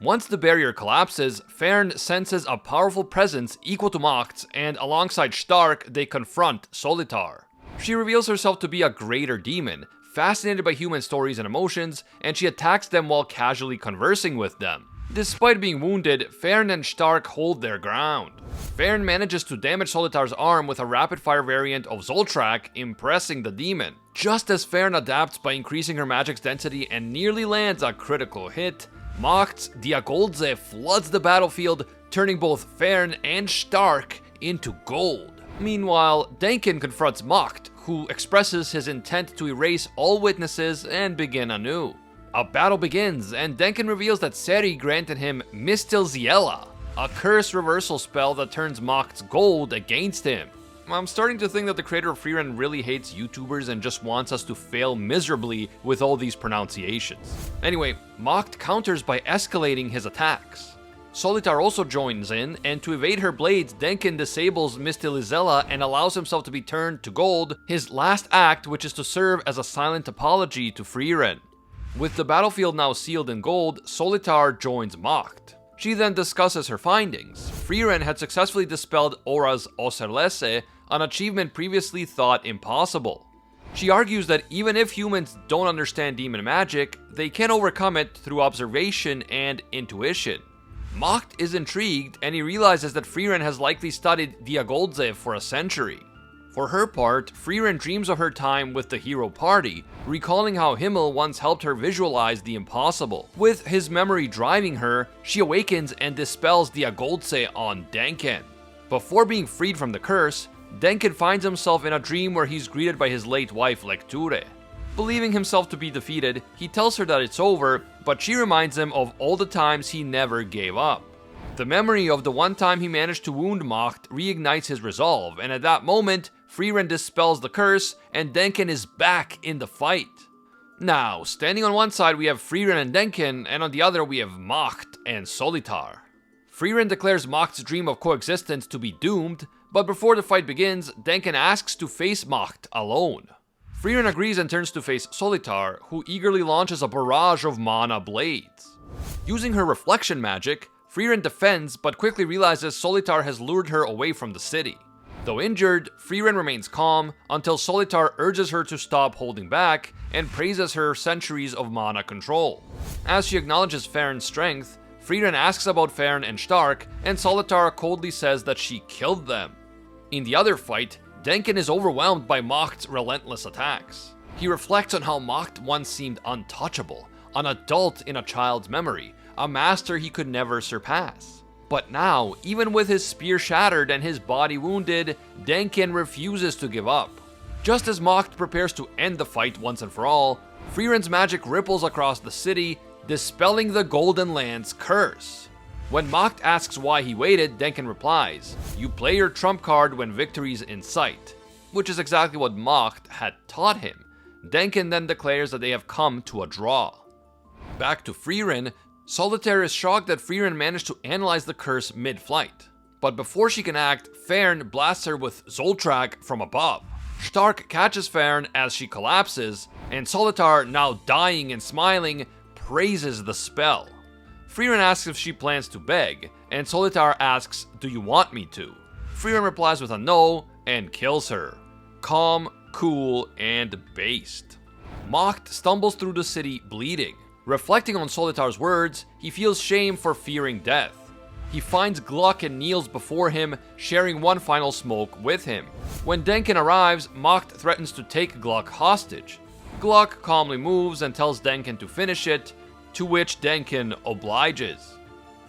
Once the barrier collapses, Frieren senses a powerful presence equal to Macht's, and alongside Stark, they confront Solitar. She reveals herself to be a greater demon, fascinated by human stories and emotions, and she attacks them while casually conversing with them. Despite being wounded, Frieren and Stark hold their ground. Frieren manages to damage Solitar's arm with a rapid-fire variant of Zoltrak, impressing the demon. Just as Frieren adapts by increasing her magic's density and nearly lands a critical hit, Macht's Diagolze floods the battlefield, turning both Frieren and Stark into gold. Meanwhile, Denken confronts Macht, who expresses his intent to erase all witnesses and begin anew. A battle begins, and Denken reveals that Seri granted him Mistilziella, a curse reversal spell that turns Macht's gold against him. I'm starting to think that the creator of Frieren really hates YouTubers and just wants us to fail miserably with all these pronunciations. Anyway, Macht counters by escalating his attacks. Solitar also joins in, and to evade her blades, Denken disables Mistilziella and allows himself to be turned to gold, his last act which is to serve as a silent apology to Frieren. With the battlefield now sealed in gold, Solitar joins Macht. She then discusses her findings. Frieren had successfully dispelled Aura's Auserlese, an achievement previously thought impossible. She argues that even if humans don't understand demon magic, they can overcome it through observation and intuition. Macht is intrigued, and he realizes that Frieren has likely studied Diagoldze for a century. For her part, Frieren dreams of her time with the hero party, recalling how Himmel once helped her visualize the impossible. With his memory driving her, she awakens and dispels Diagoldze on Denken. Before being freed from the curse, Denken finds himself in a dream where he's greeted by his late wife Lecture. Believing himself to be defeated, he tells her that it's over, but she reminds him of all the times he never gave up. The memory of the one time he managed to wound Macht reignites his resolve, and at that moment, Frieren dispels the curse, and Denken is back in the fight. Now, standing on one side we have Frieren and Denken, and on the other we have Macht and Solitar. Frieren declares Macht's dream of coexistence to be doomed, but before the fight begins, Denken asks to face Macht alone. Frieren agrees and turns to face Solitar, who eagerly launches a barrage of mana blades. Using her reflection magic, Frieren defends but quickly realizes Solitar has lured her away from the city. Though injured, Frieren remains calm until Solitar urges her to stop holding back and praises her centuries of mana control. As she acknowledges Farron's strength, Frieren asks about Farron and Stark, and Solitar coldly says that she killed them. In the other fight, Denken is overwhelmed by Macht's relentless attacks. He reflects on how Macht once seemed untouchable, an adult in a child's memory, a master he could never surpass. But now, even with his spear shattered and his body wounded, Denken refuses to give up. Just as Macht prepares to end the fight once and for all, Frieren's magic ripples across the city, dispelling the Golden Land's curse. When Macht asks why he waited, Denken replies, "You play your trump card when victory's in sight," which is exactly what Macht had taught him. Denken then declares that they have come to a draw. Back to Frieren, Solitaire is shocked that Frieren managed to analyze the curse mid-flight. But before she can act, Farron blasts her with Zoltrak from above. Stark catches Farron as she collapses, and Solitar, now dying and smiling, praises the spell. Frieren asks if she plans to beg, and Solitar asks, "Do you want me to?" Frieren replies with a no, and kills her. Calm, cool, and based. Macht stumbles through the city bleeding. Reflecting on Solitar's words, he feels shame for fearing death. He finds Gluck and kneels before him, sharing one final smoke with him. When Denken arrives, Macht threatens to take Gluck hostage. Gluck calmly moves and tells Denken to finish it, to which Denken obliges.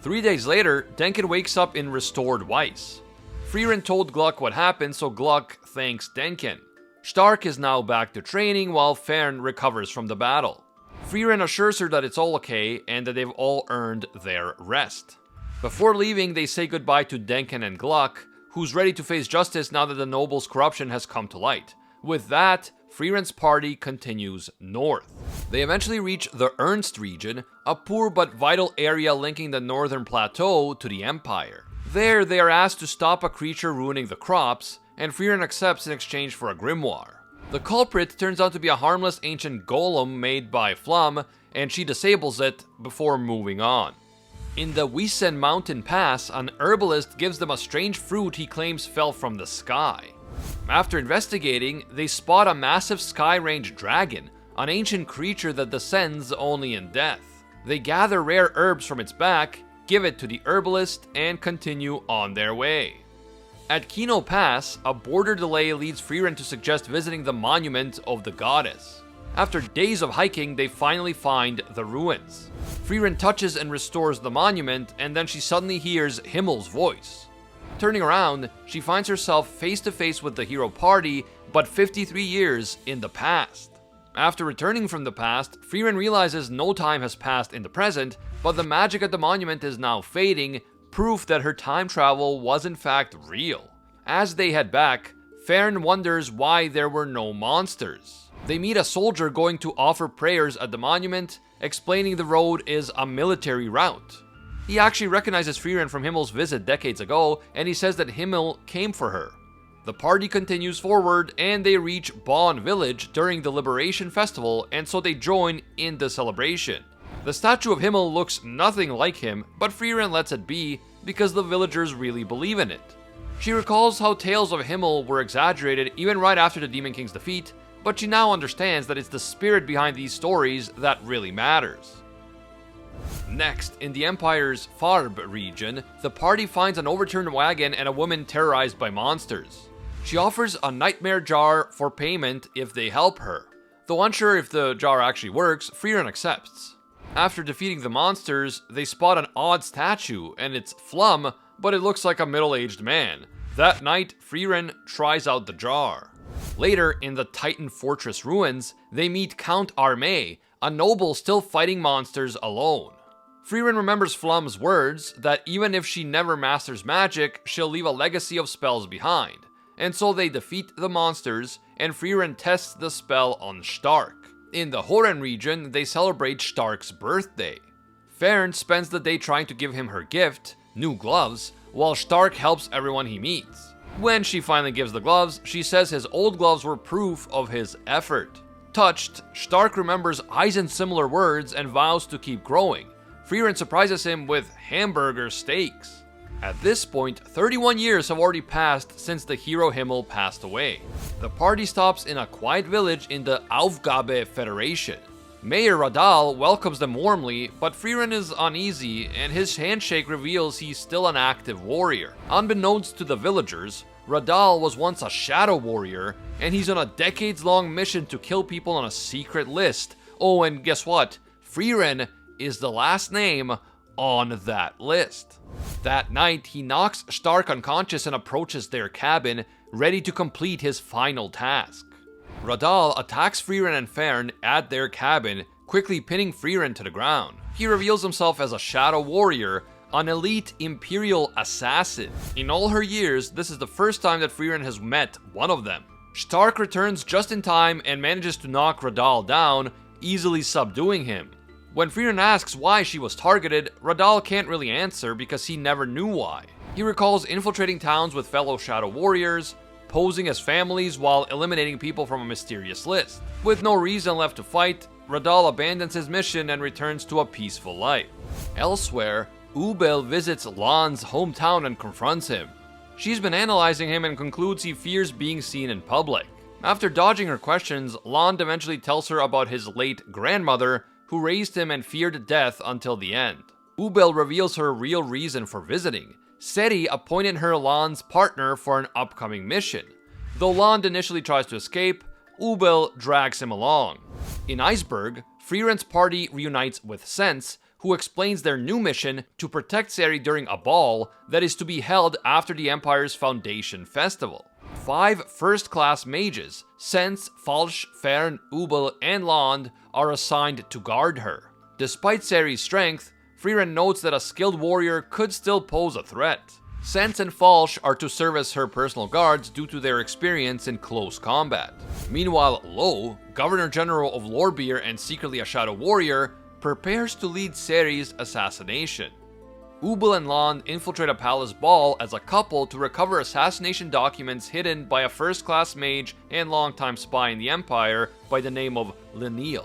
3 days later, Denken wakes up in restored Weiss. Frieren told Gluck what happened, so Gluck thanks Denken. Stark is now back to training while Farron recovers from the battle. Frieren assures her that it's all okay and that they've all earned their rest. Before leaving, they say goodbye to Denken and Gluck, who's ready to face justice now that the noble's corruption has come to light. With that, Frieren's party continues north. They eventually reach the Ernst region, a poor but vital area linking the northern plateau to the Empire. There, they are asked to stop a creature ruining the crops, and Frieren accepts in exchange for a grimoire. The culprit turns out to be a harmless ancient golem made by Flum, and she disables it before moving on. In the Wiesen Mountain Pass, an herbalist gives them a strange fruit he claims fell from the sky. After investigating, they spot a massive sky-range dragon, an ancient creature that descends only in death. They gather rare herbs from its back, give it to the herbalist, and continue on their way. At Kino Pass, a border delay leads Frieren to suggest visiting the monument of the goddess. After days of hiking, they finally find the ruins. Frieren touches and restores the monument, and then she suddenly hears Himmel's voice. Turning around, she finds herself face to face with the hero party, but 53 years in the past. After returning from the past, Frieren realizes no time has passed in the present, but the magic at the monument is now fading, proof that her time travel was in fact real. As they head back, Farron wonders why there were no monsters. They meet a soldier going to offer prayers at the monument, explaining the road is a military route. He actually recognizes Frieren from Himmel's visit decades ago, and he says that Himmel came for her. The party continues forward, and they reach Bonn village during the Liberation Festival, and so they join in the celebration. The statue of Himmel looks nothing like him, but Frieren lets it be because the villagers really believe in it. She recalls how tales of Himmel were exaggerated even right after the Demon King's defeat, but she now understands that it's the spirit behind these stories that really matters. Next, in the Empire's Farb region, the party finds an overturned wagon and a woman terrorized by monsters. She offers a nightmare jar for payment if they help her. Though unsure if the jar actually works, Frieren accepts. After defeating the monsters, they spot an odd statue, and it's Flum, but it looks like a middle-aged man. That night, Frieren tries out the jar. Later, in the Titan Fortress ruins, they meet Count Armé, a noble still fighting monsters alone. Frieren remembers Flum's words that even if she never masters magic, she'll leave a legacy of spells behind. And so they defeat the monsters, and Frieren tests the spell on Stark. In the Horen region, they celebrate Stark's birthday. Frieren spends the day trying to give him her gift, new gloves, while Stark helps everyone he meets. When she finally gives the gloves, she says his old gloves were proof of his effort. Touched, Stark remembers Eisen's similar words and vows to keep growing. Frieren surprises him with hamburger steaks. At this point, 31 years have already passed since the hero Himmel passed away. The party stops in a quiet village in the Aufgabe Federation. Mayor Radal welcomes them warmly, but Frieren is uneasy, and his handshake reveals he's still an active warrior. Unbeknownst to the villagers, Radal was once a shadow warrior, and he's on a decades-long mission to kill people on a secret list. Oh, and guess what? Frieren is the last name on that list. That night, he knocks Stark unconscious and approaches their cabin, ready to complete his final task. Radal attacks Frieren and Fern at their cabin, quickly pinning Frieren to the ground. He reveals himself as a shadow warrior, an elite Imperial assassin. In all her years, this is the first time that Frieren has met one of them. Stark returns just in time and manages to knock Radal down, easily subduing him. When Frieren asks why she was targeted, Radal can't really answer because he never knew why. He recalls infiltrating towns with fellow shadow warriors, posing as families while eliminating people from a mysterious list. With no reason left to fight, Radal abandons his mission and returns to a peaceful life. Elsewhere, Ubel visits Lan's hometown and confronts him. She's been analyzing him and concludes he fears being seen in public. After dodging her questions, Land eventually tells her about his late grandmother, who raised him and feared death until the end. Ubel reveals her real reason for visiting. Seti appointed her Land's partner for an upcoming mission. Though Land initially tries to escape, Ubel drags him along. In Iceberg, Frieren's party reunites with Sense, who explains their new mission to protect Seri during a ball that is to be held after the Empire's Foundation Festival. 5 first-class mages, Sense, Falsch, Fern, Ubel, and Land, are assigned to guard her. Despite Seri's strength, Frieren notes that a skilled warrior could still pose a threat. Sense and Falsch are to serve as her personal guards due to their experience in close combat. Meanwhile, Lo, Governor General of Lorbeer and secretly a shadow warrior, prepares to lead Seri's assassination. Ubel and Land infiltrate a palace ball as a couple to recover assassination documents hidden by a first-class mage and longtime spy in the Empire by the name of Lenil.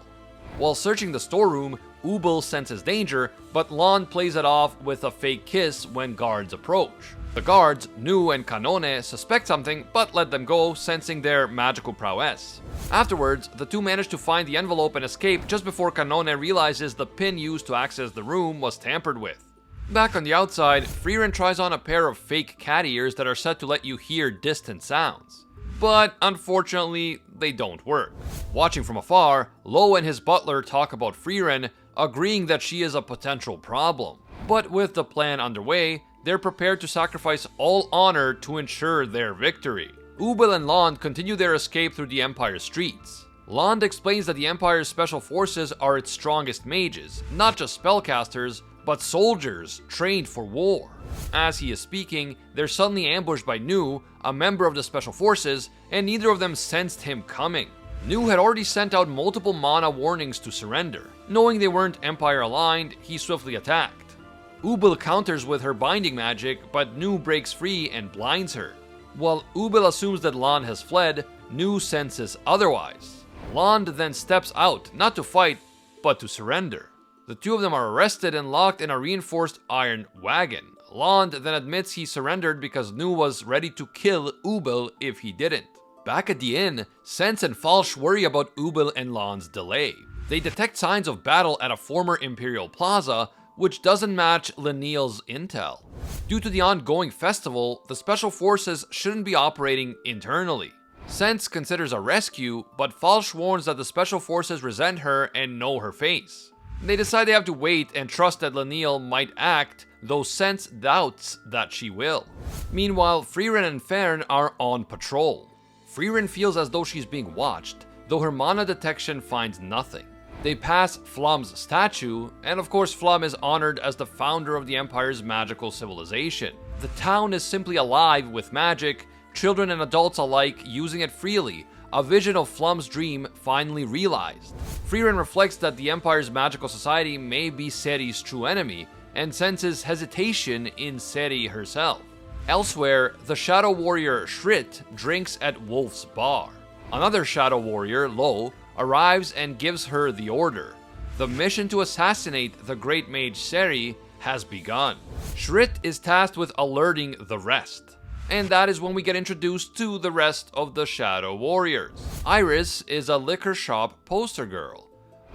While searching the storeroom, Ubel senses danger, but Land plays it off with a fake kiss when guards approach. The guards, Nu and Kanone, suspect something, but let them go, sensing their magical prowess. Afterwards, the two manage to find the envelope and escape just before Kanone realizes the pin used to access the room was tampered with. Back on the outside, Frieren tries on a pair of fake cat ears that are set to let you hear distant sounds. But unfortunately, they don't work. Watching from afar, Lo and his butler talk about Frieren, agreeing that she is a potential problem. But with the plan underway, they're prepared to sacrifice all honor to ensure their victory. Ubel and Land continue their escape through the Empire's streets. Land explains that the Empire's special forces are its strongest mages, not just spellcasters, but soldiers trained for war. As he is speaking, they're suddenly ambushed by Nu, a member of the special forces, and neither of them sensed him coming. Nu had already sent out multiple mana warnings to surrender. Knowing they weren't Empire aligned, he swiftly attacked. Ubel counters with her binding magic, but Nu breaks free and blinds her. While Ubel assumes that Land has fled, Nu senses otherwise. Land then steps out, not to fight, but to surrender. The two of them are arrested and locked in a reinforced iron wagon. Land then admits he surrendered because Nu was ready to kill Ubel if he didn't. Back at the inn, Sense and Falsch worry about Ubel and Lan's delay. They detect signs of battle at a former Imperial Plaza, which doesn't match Lenniel's intel. Due to the ongoing festival, the Special Forces shouldn't be operating internally. Sense considers a rescue, but Falsch warns that the Special Forces resent her and know her face. They decide they have to wait and trust that Lenniel might act, though Sense doubts that she will. Meanwhile, Frieren and Fern are on patrol. Frieren feels as though she's being watched, though her mana detection finds nothing. They pass Flum's statue, and of course Flum is honored as the founder of the Empire's magical civilization. The town is simply alive with magic, children and adults alike using it freely, a vision of Flum's dream finally realized. Frieren reflects that the Empire's magical society may be Seri's true enemy, and senses hesitation in Seri herself. Elsewhere, the Shadow Warrior Schritt drinks at Wolf's bar. Another Shadow Warrior, Lo, arrives and gives her the order. The mission to assassinate the Great Mage Seri has begun. Schritt is tasked with alerting the rest. And that is when we get introduced to the rest of the Shadow Warriors. Iris is a liquor shop poster girl.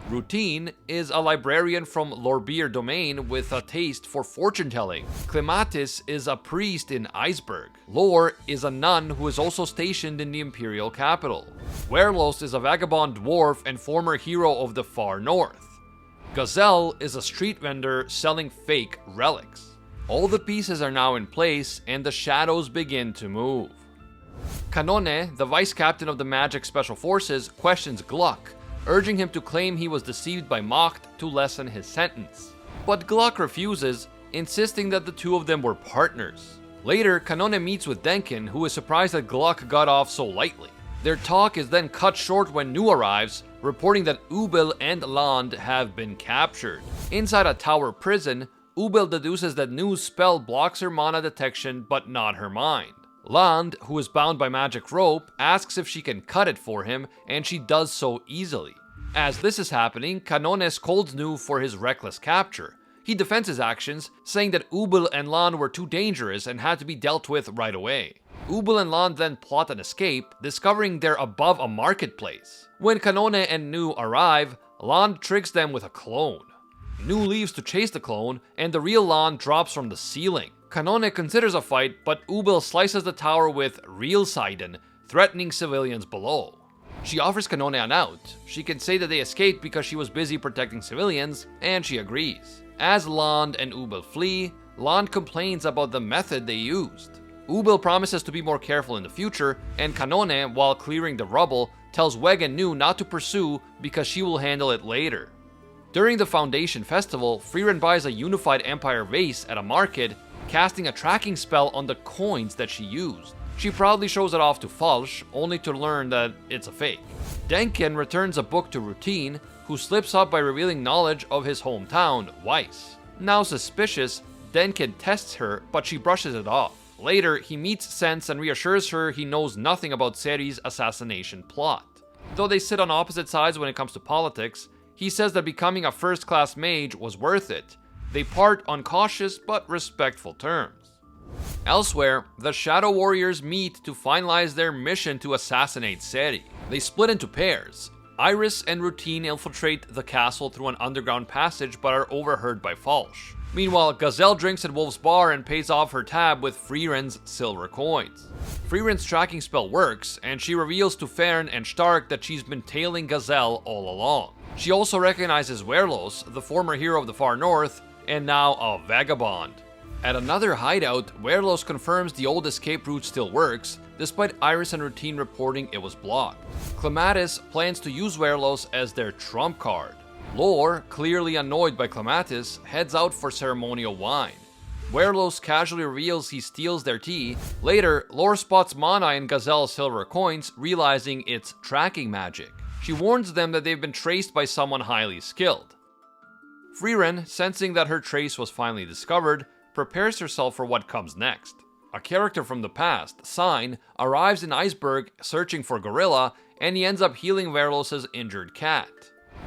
Routine is a librarian from Lorbeer Domain with a taste for fortune-telling. Clematis is a priest in Iceberg. Lore is a nun who is also stationed in the Imperial capital. Werlos is a vagabond dwarf and former hero of the far north. Gazelle is a street vendor selling fake relics. All the pieces are now in place and the shadows begin to move. Kanone, the vice captain of the Magic Special Forces, questions Gluck, urging him to claim he was deceived by Macht to lessen his sentence. But Gluck refuses, insisting that the two of them were partners. Later, Kanone meets with Denkin, who is surprised that Gluck got off so lightly. Their talk is then cut short when Nu arrives, reporting that Ubel and Land have been captured. Inside a tower prison, Ubel deduces that Nu's spell blocks her mana detection but not her mind. Land, who is bound by magic rope, asks if she can cut it for him, and she does so easily. As this is happening, Kanone scolds Nu for his reckless capture. He defends his actions, saying that Ubel and Land were too dangerous and had to be dealt with right away. Ubel and Land then plot an escape, discovering they're above a marketplace. When Kanone and Nu arrive, Land tricks them with a clone. Nu leaves to chase the clone, and the real Land drops from the ceiling. Kanone considers a fight, but Ubel slices the tower with real Sidon, threatening civilians below. She offers Kanone an out. She can say that they escaped because she was busy protecting civilians, and she agrees. As Land and Ubel flee, Land complains about the method they used. Ubel promises to be more careful in the future, and Kanone, while clearing the rubble, tells Weg and Nu not to pursue because she will handle it later. During the Foundation Festival, Frieren buys a unified Empire vase at a market, casting a tracking spell on the coins that she used. She proudly shows it off to Falsch, only to learn that it's a fake. Denkin returns a book to Routine, who slips up by revealing knowledge of his hometown, Weiss. Now suspicious, Denkin tests her, but she brushes it off. Later, he meets Sense and reassures her he knows nothing about Seri's assassination plot. Though they sit on opposite sides when it comes to politics, he says that becoming a first-class mage was worth it. They part on cautious but respectful terms. Elsewhere, the Shadow Warriors meet to finalize their mission to assassinate Seri. They split into pairs. Iris and Routine infiltrate the castle through an underground passage but are overheard by Falsch. Meanwhile, Gazelle drinks at Wolf's bar and pays off her tab with Frieren's silver coins. Frieren's tracking spell works, and she reveals to Fern and Stark that she's been tailing Gazelle all along. She also recognizes Werlos, the former hero of the Far North, and now a vagabond. At another hideout, Werlos confirms the old escape route still works, despite Iris and Routine reporting it was blocked. Clematis plans to use Werlos as their trump card. Lore, clearly annoyed by Clematis, heads out for ceremonial wine. Werlos casually reveals he steals their tea. Later, Lore spots mana in Gazelle's silver coins, realizing it's tracking magic. She warns them that they've been traced by someone highly skilled. Frieren, sensing that her trace was finally discovered, prepares herself for what comes next. A character from the past, Sign, arrives in Iceberg searching for Gorilla, and he ends up healing Werlos' injured cat.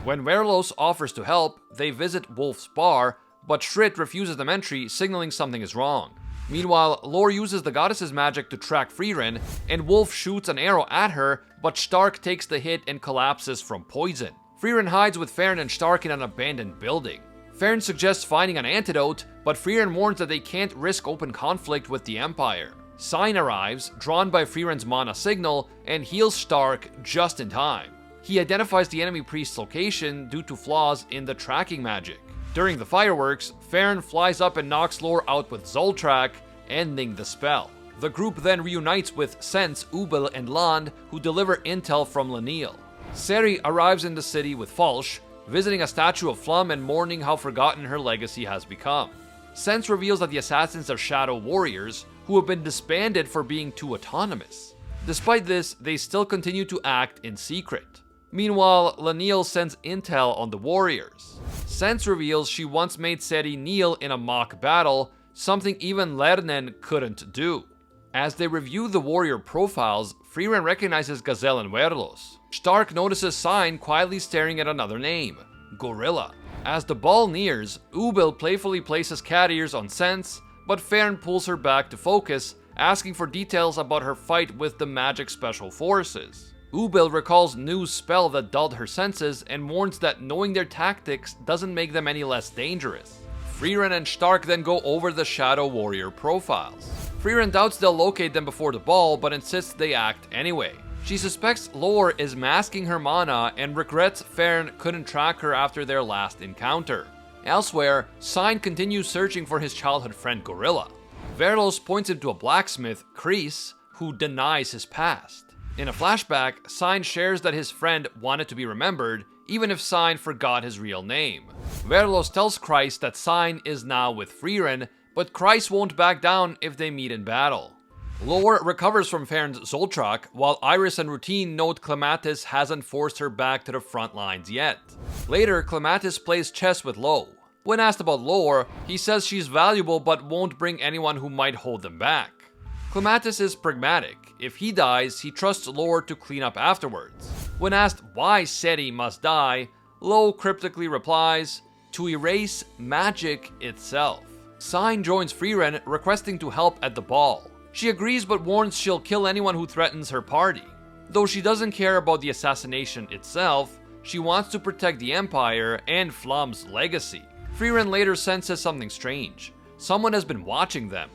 When Werlos offers to help, they visit Wolf's bar, but Schritt refuses them entry, signaling something is wrong. Meanwhile, Lore uses the goddess's magic to track Frieren, and Wolf shoots an arrow at her, but Stark takes the hit and collapses from poison. Frieren hides with Frieren and Stark in an abandoned building. Frieren suggests finding an antidote, but Frieren warns that they can't risk open conflict with the Empire. Sign arrives, drawn by Frieren's mana signal, and heals Stark just in time. He identifies the enemy priest's location due to flaws in the tracking magic. During the fireworks, Frieren flies up and knocks Lore out with Zoltrak, ending the spell. The group then reunites with Sense, Ubel, and Land, who deliver intel from Lenil. Ciri arrives in the city with Falsh, visiting a statue of Flum and mourning how forgotten her legacy has become. Sense reveals that the assassins are Shadow Warriors, who have been disbanded for being too autonomous. Despite this, they still continue to act in secret. Meanwhile, Lenil sends intel on the warriors. Sense reveals she once made Ciri kneel in a mock battle, something even Lernen couldn't do. As they review the warrior profiles, Frieren recognizes Gazelle and Werlos. Stark notices Sign quietly staring at another name, Gorilla. As the ball nears, Ubel playfully places cat ears on Sense, but Frieren pulls her back to focus, asking for details about her fight with the magic special forces. Ubel recalls Nu's spell that dulled her senses and warns that knowing their tactics doesn't make them any less dangerous. Frieren and Stark then go over the Shadow Warrior profiles. Frieren doubts they'll locate them before the ball, but insists they act anyway. She suspects Lore is masking her mana and regrets Frieren couldn't track her after their last encounter. Elsewhere, Sign continues searching for his childhood friend Gorilla. Verlos points him to a blacksmith, Kreese, who denies his past. In a flashback, Sign shares that his friend wanted to be remembered, even if Sign forgot his real name. Verlos tells Kreise that Sign is now with Frieren, but Kreise won't back down if they meet in battle. Lore recovers from Frieren's Zoltrak, while Iris and Routine note Clematis hasn't forced her back to the front lines yet. Later, Clematis plays chess with Lo. When asked about Lore, he says she's valuable but won't bring anyone who might hold them back. Clematis is pragmatic. If he dies, he trusts Lore to clean up afterwards. When asked why Ciri must die, Lo cryptically replies, "To erase magic itself." Sign joins Frieren, requesting to help at the ball. She agrees but warns she'll kill anyone who threatens her party. Though she doesn't care about the assassination itself, she wants to protect the Empire and Flum's legacy. Frieren later senses something strange. Someone has been watching them.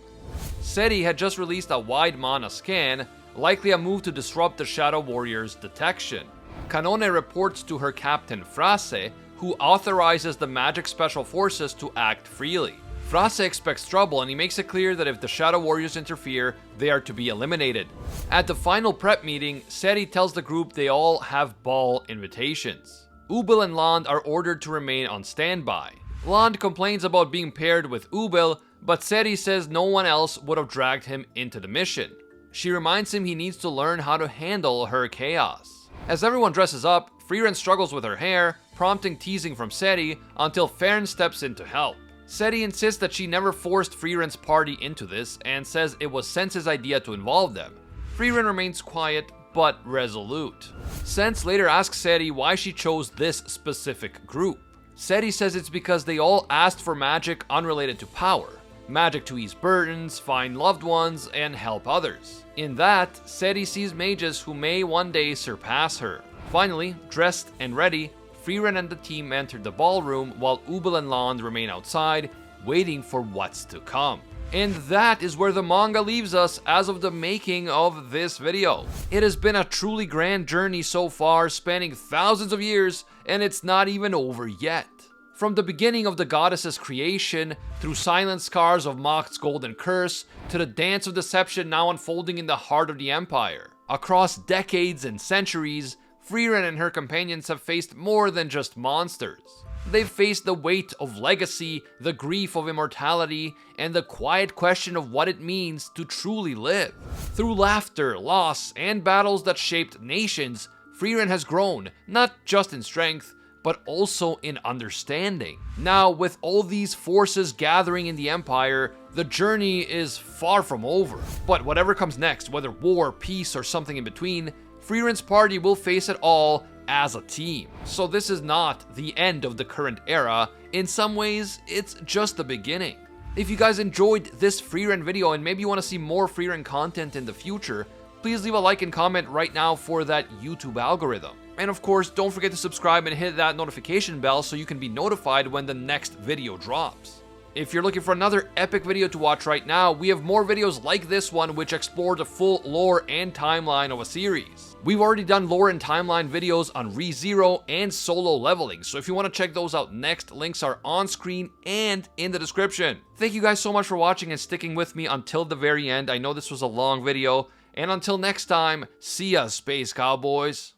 Ciri had just released a wide mana scan, likely a move to disrupt the Shadow Warriors' detection. Canone reports to her captain Frase, who authorizes the magic special forces to act freely. Frase expects trouble, and he makes it clear that if the Shadow Warriors interfere, they are to be eliminated. At the final prep meeting, Ciri tells the group they all have ball invitations. Ubel and Land are ordered to remain on standby. Land complains about being paired with Ubel, but Ciri says no one else would have dragged him into the mission. She reminds him he needs to learn how to handle her chaos. As everyone dresses up, Frieren struggles with her hair, prompting teasing from Ciri, until Frieren steps in to help. Ciri insists that she never forced Frieren's party into this, and says it was Sense's idea to involve them. Frieren remains quiet, but resolute. Sense later asks Ciri why she chose this specific group. Ciri says it's because they all asked for magic unrelated to power. Magic to ease burdens, find loved ones, and help others. In that, Ciri sees mages who may one day surpass her. Finally, dressed and ready, Frieren and the team enter the ballroom while Ubel and Land remain outside, waiting for what's to come. And that is where the manga leaves us as of the making of this video. It has been a truly grand journey so far, spanning thousands of years, and it's not even over yet. From the beginning of the goddess's creation, through silent scars of Mocht's golden curse, to the dance of deception now unfolding in the heart of the Empire. Across decades and centuries, Frieren and her companions have faced more than just monsters. They've faced the weight of legacy, the grief of immortality, and the quiet question of what it means to truly live. Through laughter, loss, and battles that shaped nations, Frieren has grown, not just in strength, but also in understanding. Now, with all these forces gathering in the Empire, the journey is far from over. But whatever comes next, whether war, peace, or something in between, Frieren's party will face it all as a team. So this is not the end of the current era. In some ways, it's just the beginning. If you guys enjoyed this Frieren video and maybe you want to see more Frieren content in the future, please leave a like and comment right now for that YouTube algorithm. And of course, don't forget to subscribe and hit that notification bell so you can be notified when the next video drops. If you're looking for another epic video to watch right now, we have more videos like this one which explore the full lore and timeline of a series. We've already done lore and timeline videos on ReZero and solo leveling, so if you want to check those out next, links are on screen and in the description. Thank you guys so much for watching and sticking with me until the very end. I know this was a long video, and until next time, see ya, Space Cowboys.